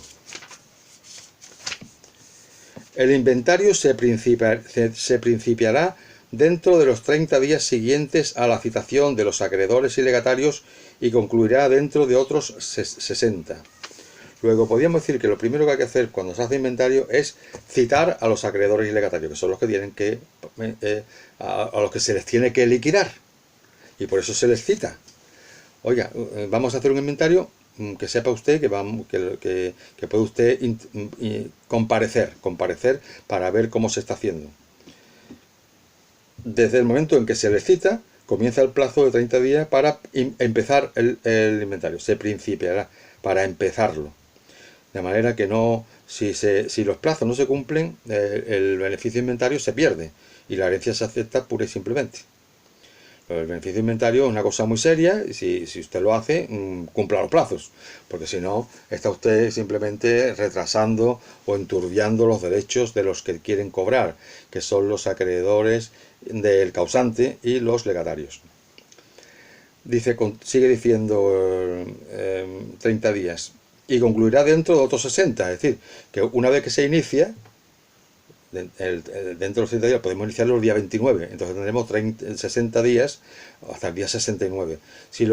El inventario se principiará dentro de los 30 días siguientes a la citación de los acreedores y legatarios y concluirá dentro de otros 60. Luego, podríamos decir que lo primero que hay que hacer cuando se hace inventario es citar a los acreedores y legatarios, que son los que tienen que a los que se les tiene que liquidar, y por eso se les cita. Oiga, vamos a hacer un inventario, que sepa usted que puede usted comparecer para ver cómo se está haciendo. Desde el momento en que se les cita, comienza el plazo de 30 días para empezar el inventario. Se principiará para empezarlo. De manera que no, si los plazos no se cumplen, el beneficio de inventario se pierde y la herencia se acepta pura y simplemente. El beneficio de inventario es una cosa muy seria y si usted lo hace, cumpla los plazos, porque si no, está usted simplemente retrasando o enturbiando los derechos de los que quieren cobrar, que son los acreedores del causante y los legatarios. Sigue diciendo 30 días. Y concluirá dentro de otros 60, es decir, que una vez que se inicia, dentro de los 30 días podemos iniciarlo el día 29, entonces tendremos 60 días hasta el día 69. Si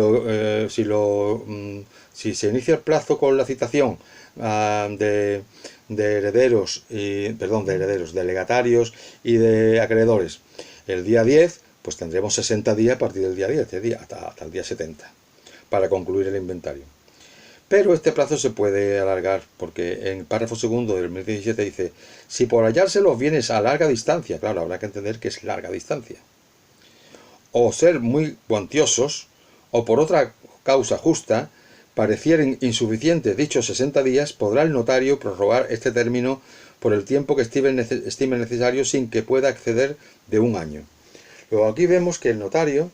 se inicia el plazo con la citación de legatarios y de acreedores el día 10, pues tendremos 60 días a partir del día 10, hasta el día 70, para concluir el inventario. Pero este plazo se puede alargar, porque en el párrafo segundo del 2017 dice: si por hallarse los bienes a larga distancia, claro, habrá que entender que es larga distancia, o ser muy cuantiosos, o por otra causa justa, parecieren insuficientes dichos 60 días, podrá el notario prorrogar este término por el tiempo que estime necesario sin que pueda exceder de 1 año. Luego aquí vemos que el notario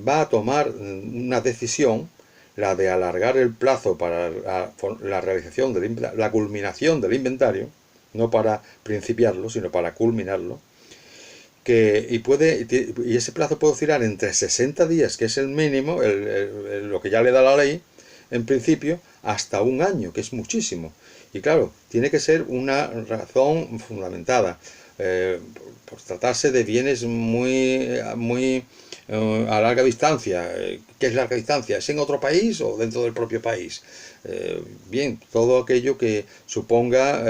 va a tomar una decisión la de alargar el plazo para la realización la culminación del inventario, no para principiarlo, sino para culminarlo, y ese plazo puede oscilar entre 60 días, que es el mínimo, lo que ya le da la ley, en principio, hasta un año, que es muchísimo. Y claro, tiene que ser una razón fundamentada, por tratarse de bienes muy a larga distancia. ¿Qué es larga distancia? ¿Es en otro país o dentro del propio país? Bien, todo aquello que suponga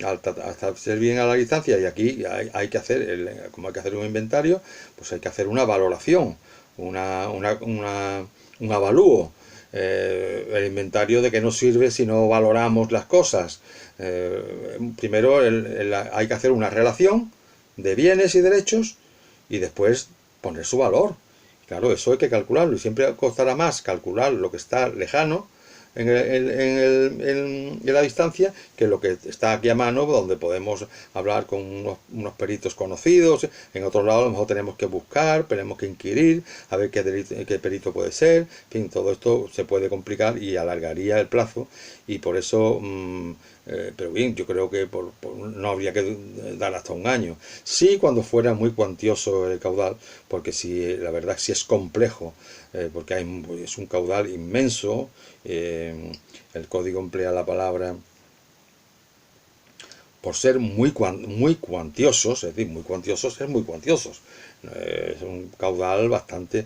hasta ser bien a la distancia, y aquí hay que hacer, como hay que hacer un inventario, pues hay que hacer una valoración, un avalúo. El inventario de que no sirve si no valoramos las cosas. Primero hay que hacer una relación de bienes y derechos y después poner su valor. Claro, eso hay que calcularlo y siempre costará más calcular lo que está lejano en la distancia que lo que está aquí a mano, donde podemos hablar con unos peritos conocidos. En otros lados a lo mejor tenemos que buscar, tenemos que inquirir, a ver qué perito puede ser. En fin, todo esto se puede complicar y alargaría el plazo, y por eso pero bien, yo creo que no habría que dar hasta un año. Sí, cuando fuera muy cuantioso el caudal, porque si la verdad sí es complejo, porque es un caudal inmenso. El código emplea la palabra, por ser muy cuantiosos, es decir, muy cuantiosos es muy cuantiosos. Es un caudal bastante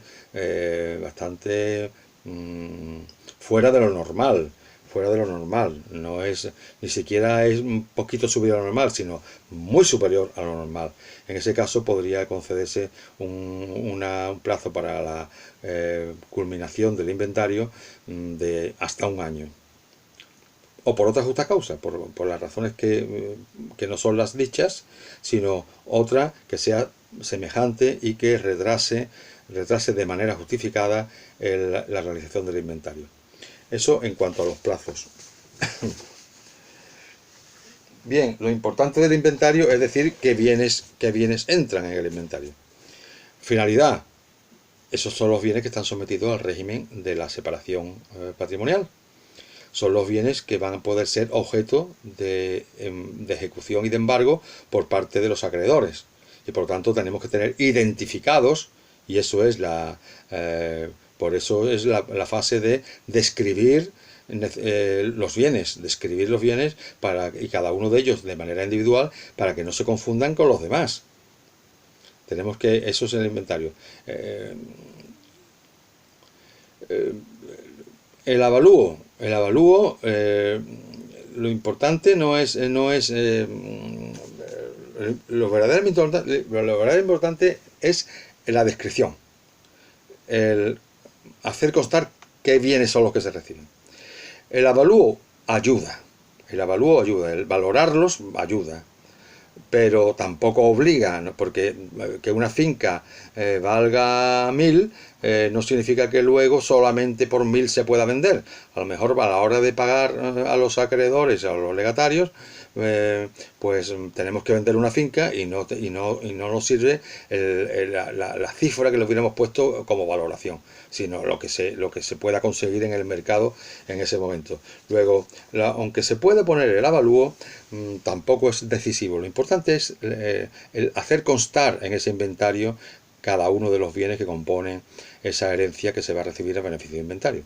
fuera de lo normal. Fuera de lo normal, no es, ni siquiera es un poquito superior a lo normal, sino muy superior a lo normal. En ese caso podría concederse un plazo para la culminación del inventario de hasta un año. O por otra justa causa, por las razones que no son las dichas, sino otra que sea semejante y que retrase de manera justificada la realización del inventario. Eso en cuanto a los plazos. Bien, lo importante del inventario es decir qué bienes entran en el inventario. Finalidad: esos son los bienes que están sometidos al régimen de la separación patrimonial. Son los bienes que van a poder ser objeto de ejecución y de embargo por parte de los acreedores. Y por lo tanto tenemos que tener identificados, y eso es por eso es la fase de describir los bienes, y cada uno de ellos de manera individual, para que no se confundan con los demás. Tenemos que, eso es el inventario. El avalúo, lo importante no es lo verdaderamente importante es la descripción, el hacer constar qué bienes son los que se reciben. El avalúo ayuda, el valorarlos ayuda, pero tampoco obliga, ¿no? Porque que una finca valga 1000 no significa que luego solamente por 1000 se pueda vender. A lo mejor a la hora de pagar a los acreedores, a los legatarios, pues tenemos que vender una finca y no nos sirve la cifra que le hubiéramos puesto como valoración, sino lo que se pueda conseguir en el mercado en ese momento. Luego, aunque se puede poner el avalúo, tampoco es decisivo. Lo importante es el hacer constar en ese inventario cada uno de los bienes que componen esa herencia que se va a recibir a beneficio de inventario.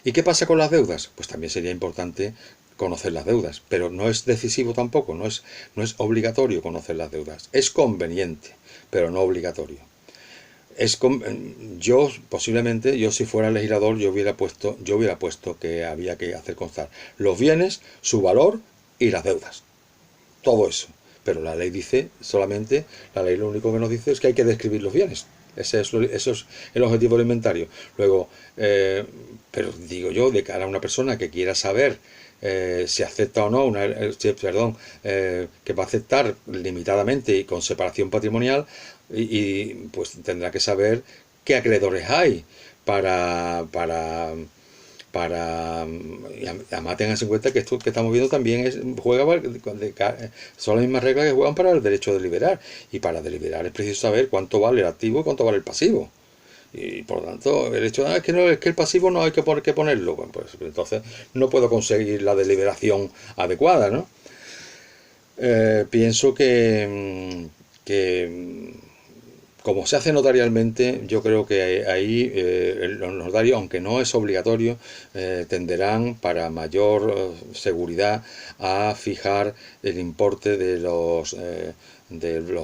¿Y qué pasa con las deudas? Pues también sería importante conocer las deudas, pero no es decisivo tampoco, no es obligatorio conocer las deudas. Es conveniente, pero no obligatorio. Posiblemente, yo si fuera legislador, yo hubiera puesto que había que hacer constar los bienes, su valor y las deudas. Todo eso. Pero la ley lo único que nos dice es que hay que describir los bienes. Eso es el objetivo del inventario. Luego, pero digo yo, de cara a una persona que quiera saber si acepta o no, que va a aceptar limitadamente y con separación patrimonial, y pues tendrá que saber qué acreedores hay para además tengan en cuenta que esto que estamos viendo también son las mismas reglas que juegan para el derecho de deliberar, y para deliberar es preciso saber cuánto vale el activo y cuánto vale el pasivo, Y por lo tanto, el hecho de es que, no, es que el pasivo no hay que ponerlo, bueno, pues entonces no puedo conseguir la deliberación adecuada, ¿no? Pienso que como se hace notarialmente, yo creo que ahí los notarios, aunque no es obligatorio, tenderán para mayor seguridad a fijar el importe de los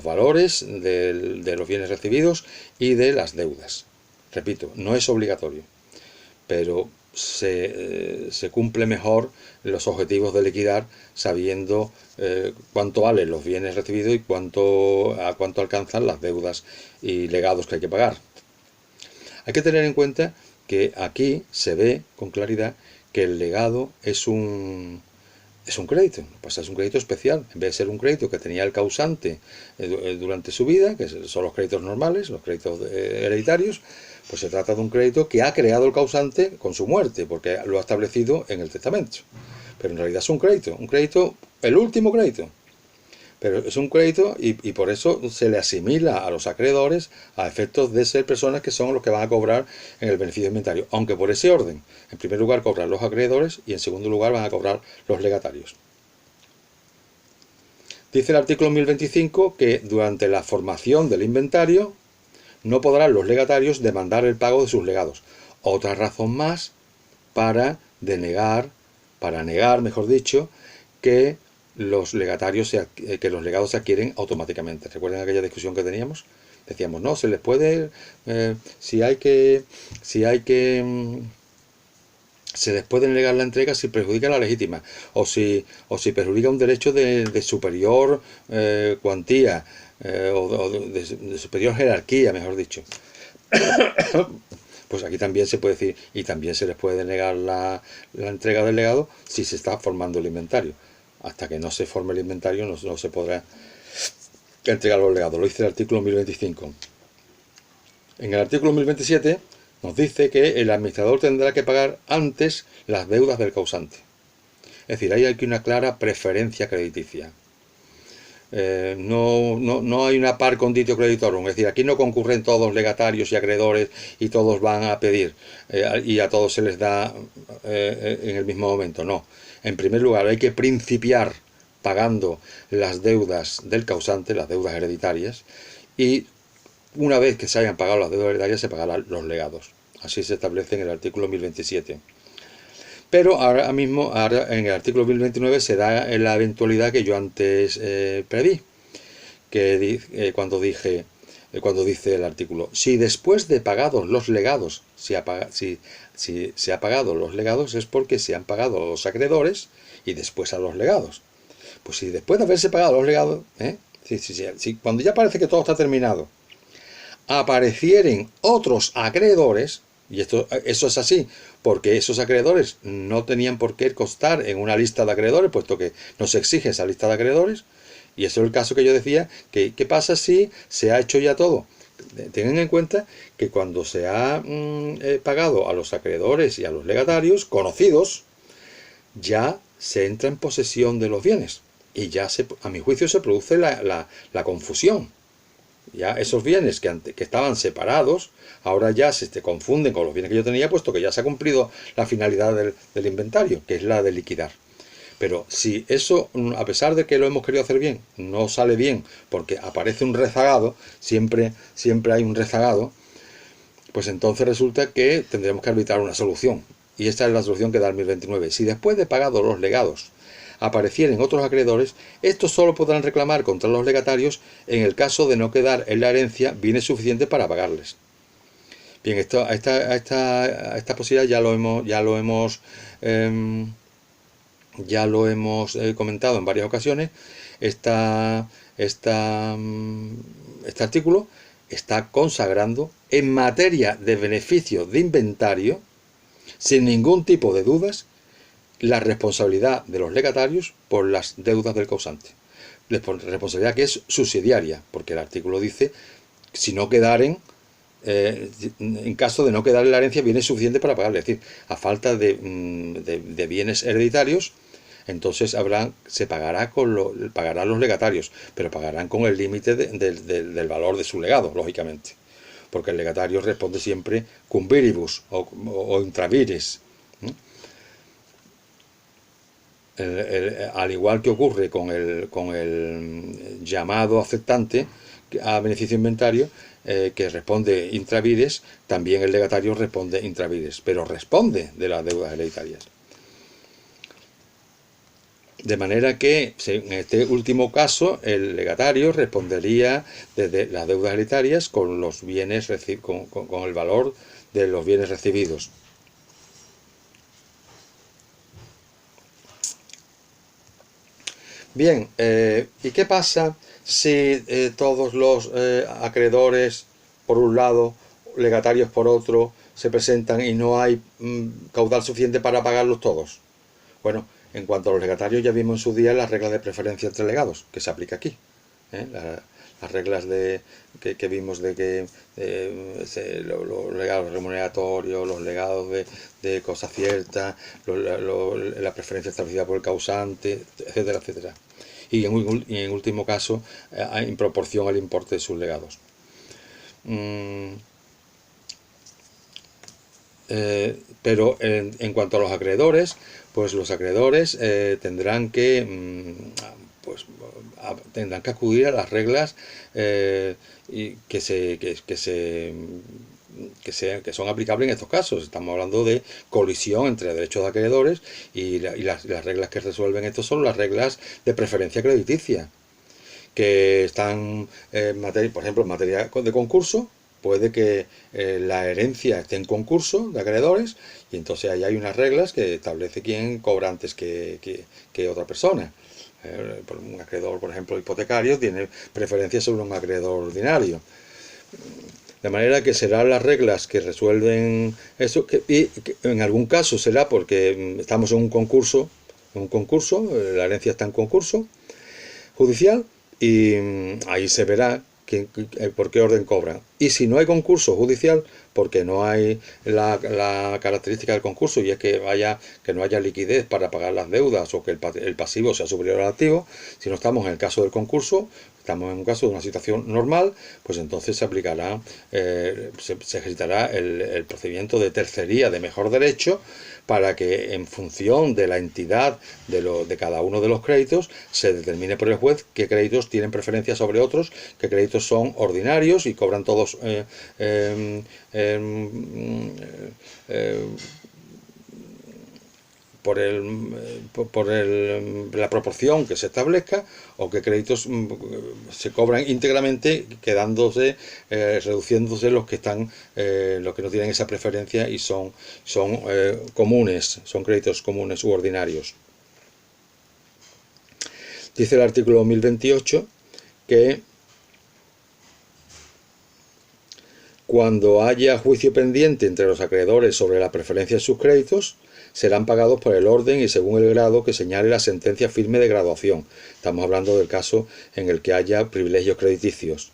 valores de los bienes recibidos y de las deudas. Repito, no es obligatorio, pero se cumple mejor los objetivos de liquidar sabiendo cuánto valen los bienes recibidos y a cuánto alcanzan las deudas y legados que hay que pagar. Hay que tener en cuenta que aquí se ve con claridad que el legado es un crédito, pues es un crédito especial. En vez de ser un crédito que tenía el causante durante su vida, que son los créditos normales, los créditos hereditarios, pues se trata de un crédito que ha creado el causante con su muerte, porque lo ha establecido en el testamento. Pero en realidad es un crédito, el último crédito. Pero es un crédito y por eso se le asimila a los acreedores a efectos de ser personas que son los que van a cobrar en el beneficio de inventario. Aunque por ese orden, en primer lugar cobran los acreedores y en segundo lugar van a cobrar los legatarios. Dice el artículo 1025 que durante la formación del inventario no podrán los legatarios demandar el pago de sus legados. Otra razón más para negar, mejor dicho, que los legados se adquieren automáticamente. ¿Recuerdan aquella discusión que teníamos? Decíamos, no, se les puede, se les puede negar la entrega si perjudica la legítima o si perjudica un derecho de superior cuantía o de superior jerarquía, mejor dicho. Pues aquí también se puede decir, y también se les puede negar la entrega del legado si se está formando el inventario. Hasta que no se forme el inventario no se podrá entregar los legados. Lo dice el artículo 1025. En el artículo 1027 nos dice que el administrador tendrá que pagar antes las deudas del causante. Es decir, ahí hay aquí una clara preferencia crediticia. No hay una par conditio creditorum, es decir, aquí no concurren todos legatarios y acreedores y todos van a pedir y a todos se les da en el mismo momento, no. En primer lugar, hay que principiar pagando las deudas del causante, las deudas hereditarias, y una vez que se hayan pagado las deudas hereditarias se pagarán los legados. Así se establece en el artículo 1027. Pero ahora mismo, en el artículo 1029 se da la eventualidad que yo antes preví, que cuando dice el artículo, si después de pagados los legados, si se ha pagado los legados es porque se han pagado a los acreedores y después a los legados. Pues si después de haberse pagado los legados, cuando ya parece que todo está terminado, aparecieren otros acreedores, y eso es así, porque esos acreedores no tenían por qué constar en una lista de acreedores, puesto que no se exige esa lista de acreedores, y eso es el caso que yo decía, que ¿qué pasa si se ha hecho ya todo? Tengan en cuenta que cuando se ha pagado a los acreedores y a los legatarios conocidos, ya se entra en posesión de los bienes, y ya a mi juicio se produce la confusión. Ya esos bienes que estaban separados, ahora ya se confunden con los bienes que yo tenía, puesto que ya se ha cumplido la finalidad del inventario, que es la de liquidar. Pero si eso, a pesar de que lo hemos querido hacer bien, no sale bien, porque aparece un rezagado, siempre hay un rezagado, pues entonces resulta que tendremos que arbitrar una solución. Y esta es la solución que da el 1029. Si después de pagados los legados aparecieren otros acreedores, estos solo podrán reclamar contra los legatarios en el caso de no quedar en la herencia bienes suficientes para pagarles. Bien, a esta posibilidad ya lo hemos comentado en varias ocasiones. Este artículo está consagrando en materia de beneficio de inventario, sin ningún tipo de dudas, la responsabilidad de los legatarios por las deudas del causante. Responsabilidad que es subsidiaria, porque el artículo dice si no quedaren, en caso de no quedar en la herencia bienes suficientes para pagarle. Es decir, a falta de bienes hereditarios, entonces se pagarán los legatarios, pero pagarán con el límite del valor de su legado, lógicamente. porque el legatario responde siempre cum viribus o intra vires. Al igual que ocurre con el llamado aceptante a beneficio inventario, que responde intra vires, también el legatario responde intra vires, pero responde de las deudas hereditarias. De manera que, en este último caso, el legatario respondería desde las deudas hereditarias con los bienes con el valor de los bienes recibidos. Bien, ¿y qué pasa si todos los acreedores por un lado, legatarios por otro, se presentan y no hay caudal suficiente para pagarlos todos? Bueno, en cuanto a los legatarios, ya vimos en su día las reglas de preferencia entre legados, que se aplica aquí. Las reglas que vimos de que los legados remuneratorios, los legados de cosa cierta, la preferencia establecida por el causante, etcétera, etcétera. Y en último caso, en proporción al importe de sus legados. Pero en cuanto a los acreedores, pues los acreedores tendrán que acudir a las reglas que son aplicables en estos casos. Estamos hablando de colisión entre derechos de acreedores y las reglas que resuelven esto son las reglas de preferencia crediticia, que están por ejemplo, en materia de concurso. Puede que la herencia esté en concurso de acreedores y entonces ahí hay unas reglas que establece quién cobra antes que otra persona. Un acreedor, por ejemplo, hipotecario, tiene preferencia sobre un acreedor ordinario. De manera que serán las reglas que resuelven eso, y en algún caso será porque estamos en un concurso, la herencia está en concurso judicial, y ahí se verá por qué orden cobran. Y si no hay concurso judicial, porque no hay la característica del concurso, y es que no haya liquidez para pagar las deudas o que el pasivo sea superior al activo, si no estamos en el caso del concurso, estamos en un caso de una situación normal, pues entonces se aplicará, se ejercitará el procedimiento de tercería de mejor derecho, para que en función de la entidad de cada uno de los créditos se determine por el juez qué créditos tienen preferencia sobre otros, qué créditos son ordinarios y cobran todos la proporción que se establezca, o que créditos se cobran íntegramente, reduciéndose los que no tienen esa preferencia y son comunes, son créditos comunes u ordinarios. Dice el artículo 1028 que cuando haya juicio pendiente entre los acreedores sobre la preferencia de sus créditos, serán pagados por el orden y según el grado que señale la sentencia firme de graduación. Estamos hablando del caso en el que haya privilegios crediticios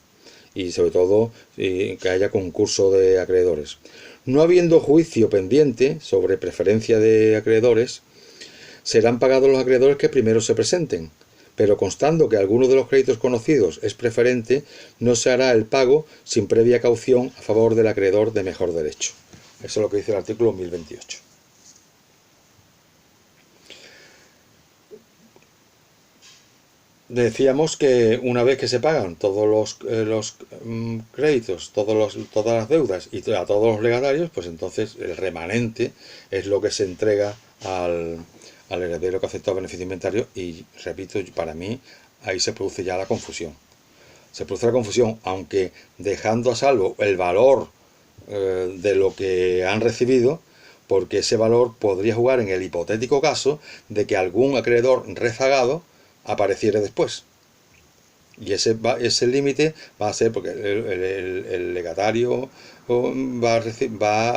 y sobre todo que haya concurso de acreedores. No habiendo juicio pendiente sobre preferencia de acreedores, serán pagados los acreedores que primero se presenten, pero constando que alguno de los créditos conocidos es preferente, no se hará el pago sin previa caución a favor del acreedor de mejor derecho. Eso es lo que dice el artículo 1028. Decíamos que una vez que se pagan todos los créditos, todas las deudas y a todos los legatarios, pues entonces el remanente es lo que se entrega al heredero que ha aceptado beneficio inventario, y repito, para mí ahí se produce ya la confusión. Se produce la confusión, aunque dejando a salvo el valor de lo que han recibido, porque ese valor podría jugar en el hipotético caso de que algún acreedor rezagado apareciera después. Y ese límite va a ser porque el legatario va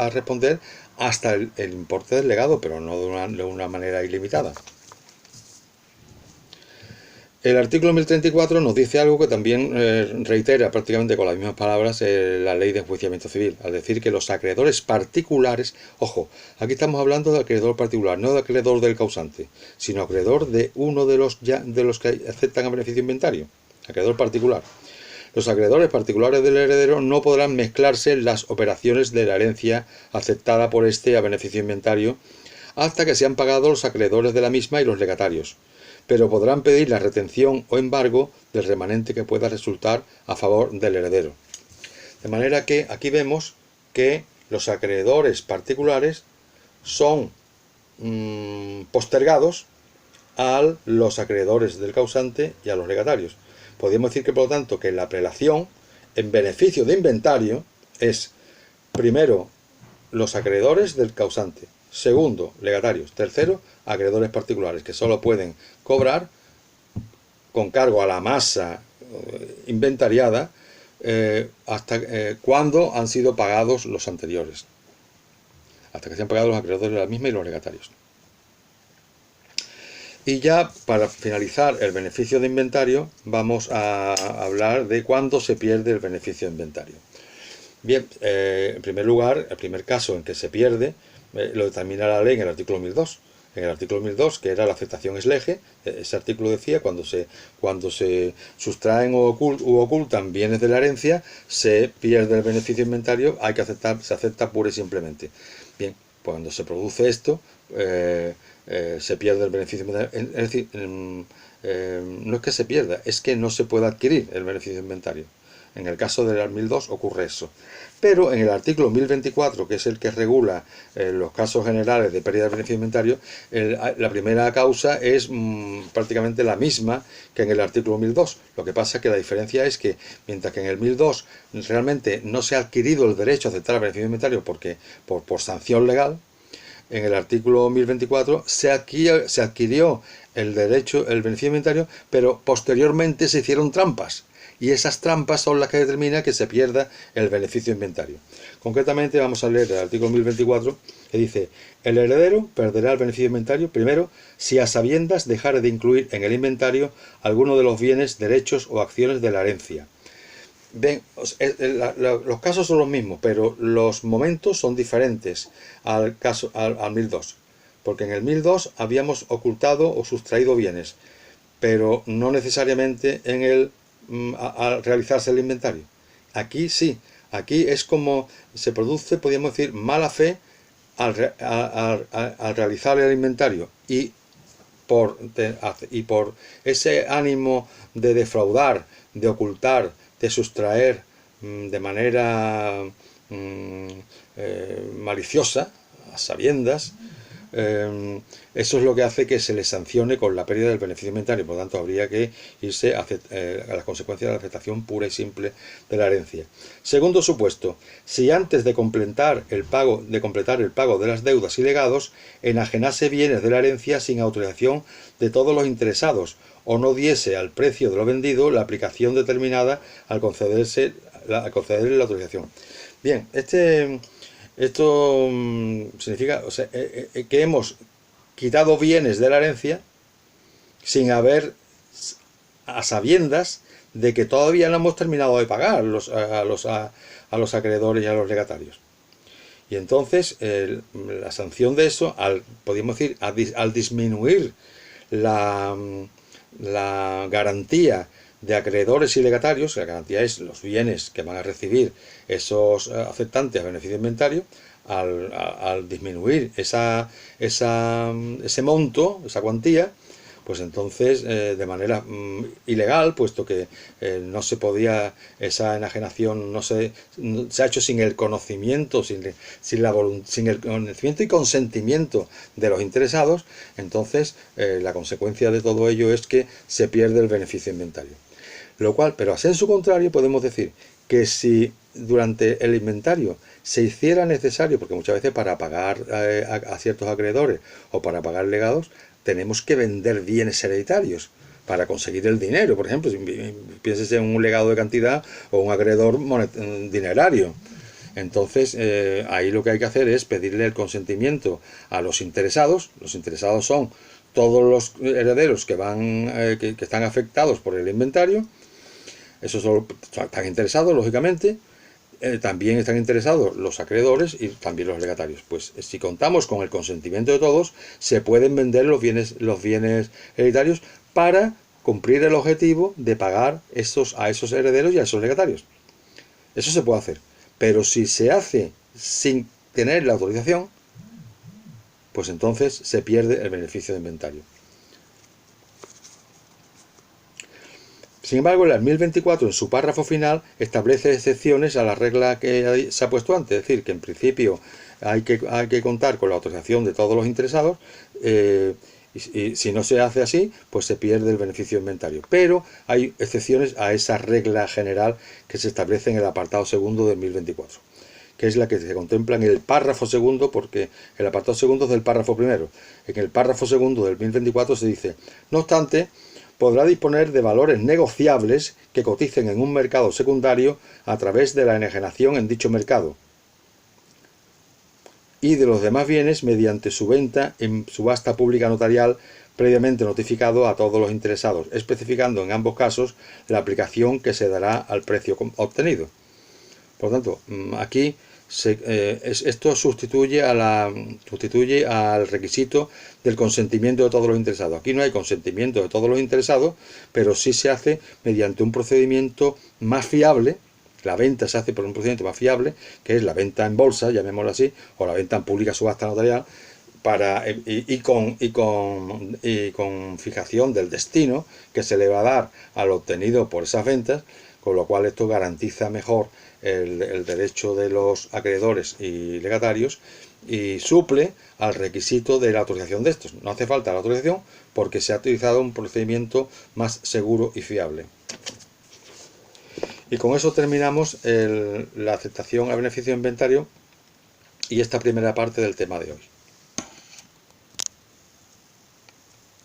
a responder hasta el importe del legado, pero no de una manera ilimitada. El artículo 1034 nos dice algo que también reitera prácticamente con las mismas palabras la ley de enjuiciamiento civil, al decir que los acreedores particulares, ojo, aquí estamos hablando de acreedor particular, no de acreedor del causante, sino acreedor de uno de los que aceptan a beneficio inventario, acreedor particular. Los acreedores particulares del heredero no podrán mezclarse en las operaciones de la herencia aceptada por éste a beneficio de inventario hasta que sean pagados los acreedores de la misma y los legatarios, pero podrán pedir la retención o embargo del remanente que pueda resultar a favor del heredero. De manera que aquí vemos que los acreedores particulares son postergados a los acreedores del causante y a los legatarios. Podríamos decir que, por lo tanto, que la prelación en beneficio de inventario es, primero, los acreedores del causante, segundo, legatarios, tercero, acreedores particulares, que solo pueden cobrar con cargo a la masa inventariada hasta cuando han sido pagados los anteriores, hasta que se han pagado los acreedores de la misma y los legatarios. Y ya para finalizar el beneficio de inventario vamos a hablar de cuándo se pierde el beneficio de inventario. Bien, en primer lugar, el primer caso en que se pierde lo determina la ley en el artículo 1002. En el artículo 1002, que era la aceptación ex lege, ese artículo decía cuando se sustraen u ocultan bienes de la herencia, se pierde el beneficio de inventario, se acepta pura y simplemente. Bien, cuando se produce esto, se pierde el beneficio de inventario. Es decir, no es que se pierda, es que no se puede adquirir el beneficio de inventario. En el caso del 1002 ocurre eso. Pero en el artículo 1024, que es el que regula los casos generales de pérdida de beneficio de inventario, la primera causa es prácticamente la misma que en el artículo 1002. Lo que pasa es que la diferencia es que, mientras que en el 1002 realmente no se ha adquirido el derecho a aceptar el beneficio de inventario porque por sanción legal, en el artículo 1024 se adquirió el derecho, el beneficio de inventario, pero posteriormente se hicieron trampas. Y esas trampas son las que determinan que se pierda el beneficio de inventario. Concretamente vamos a leer el artículo 1024, que dice: el heredero perderá el beneficio de inventario, primero, si a sabiendas dejare de incluir en el inventario alguno de los bienes, derechos o acciones de la herencia. Ven, los casos son los mismos, pero los momentos son diferentes al 1002. Porque en el 1002 habíamos ocultado o sustraído bienes, pero no necesariamente al realizarse el inventario. Aquí sí, aquí es como se produce, podríamos decir, mala fe al realizar el inventario y por ese ánimo de defraudar, de ocultar, de sustraer de manera maliciosa, a sabiendas, eso es lo que hace que se le sancione con la pérdida del beneficio de inventario. Por lo tanto, habría que irse a las consecuencias de la aceptación pura y simple de la herencia. Segundo supuesto: si antes de completar el pago de las deudas y legados, enajenase bienes de la herencia sin autorización de todos los interesados, o no diese al precio de lo vendido la aplicación determinada al concederle la autorización. Bien, esto significa, o sea, que hemos quitado bienes de la herencia sin haber, a sabiendas de que todavía no hemos terminado de pagar a los acreedores y a los legatarios. Y entonces la sanción de eso, podríamos decir, al disminuir la garantía de acreedores y legatarios, la garantía es los bienes que van a recibir esos aceptantes a beneficio de inventario, al disminuir ese monto, esa cuantía, pues entonces de manera ilegal, puesto que no se podía, esa enajenación se ha hecho sin el conocimiento, sin el conocimiento y consentimiento de los interesados. Entonces la consecuencia de todo ello es que se pierde el beneficio de inventario. Lo cual, pero a sensu contrario, podemos decir que si durante el inventario se hiciera necesario, porque muchas veces para pagar a ciertos acreedores o para pagar legados, tenemos que vender bienes hereditarios para conseguir el dinero. Por ejemplo, si pienses en un legado de cantidad o un acreedor dinerario. Entonces, ahí lo que hay que hacer es pedirle el consentimiento a los interesados. Los interesados son todos los herederos que están afectados por el inventario. Esos están interesados, lógicamente. También están interesados los acreedores y también los legatarios. Pues si contamos con el consentimiento de todos, se pueden vender los bienes hereditarios para cumplir el objetivo de pagar a esos herederos y a esos legatarios. Eso se puede hacer. Pero si se hace sin tener la autorización, pues entonces se pierde el beneficio de inventario. Sin embargo, el 1024 en su párrafo final establece excepciones a la regla que se ha puesto antes, es decir, que en principio hay que contar con la autorización de todos los interesados, y si no se hace así, pues se pierde el beneficio de inventario. Pero hay excepciones a esa regla general que se establece en el apartado segundo del 1024, que es la que se contempla en el párrafo segundo, porque el apartado segundo es del párrafo primero. En el párrafo segundo del 1024 se dice: no obstante, podrá disponer de valores negociables que coticen en un mercado secundario a través de la enajenación en dicho mercado, y de los demás bienes mediante su venta en subasta pública notarial previamente notificado a todos los interesados, especificando en ambos casos la aplicación que se dará al precio obtenido. Por lo tanto, aquí esto sustituye al requisito del consentimiento de todos los interesados. Aquí no hay consentimiento de todos los interesados, pero sí se hace mediante un procedimiento más fiable. La venta se hace por un procedimiento más fiable, que es la venta en bolsa, llamémoslo así, o la venta en pública subasta notarial, con fijación del destino que se le va a dar al obtenido por esas ventas, con lo cual esto garantiza mejor el derecho de los acreedores y legatarios y suple al requisito de la autorización de estos. No hace falta la autorización porque se ha utilizado un procedimiento más seguro y fiable. Y con eso terminamos la aceptación a beneficio de inventario y esta primera parte del tema de hoy.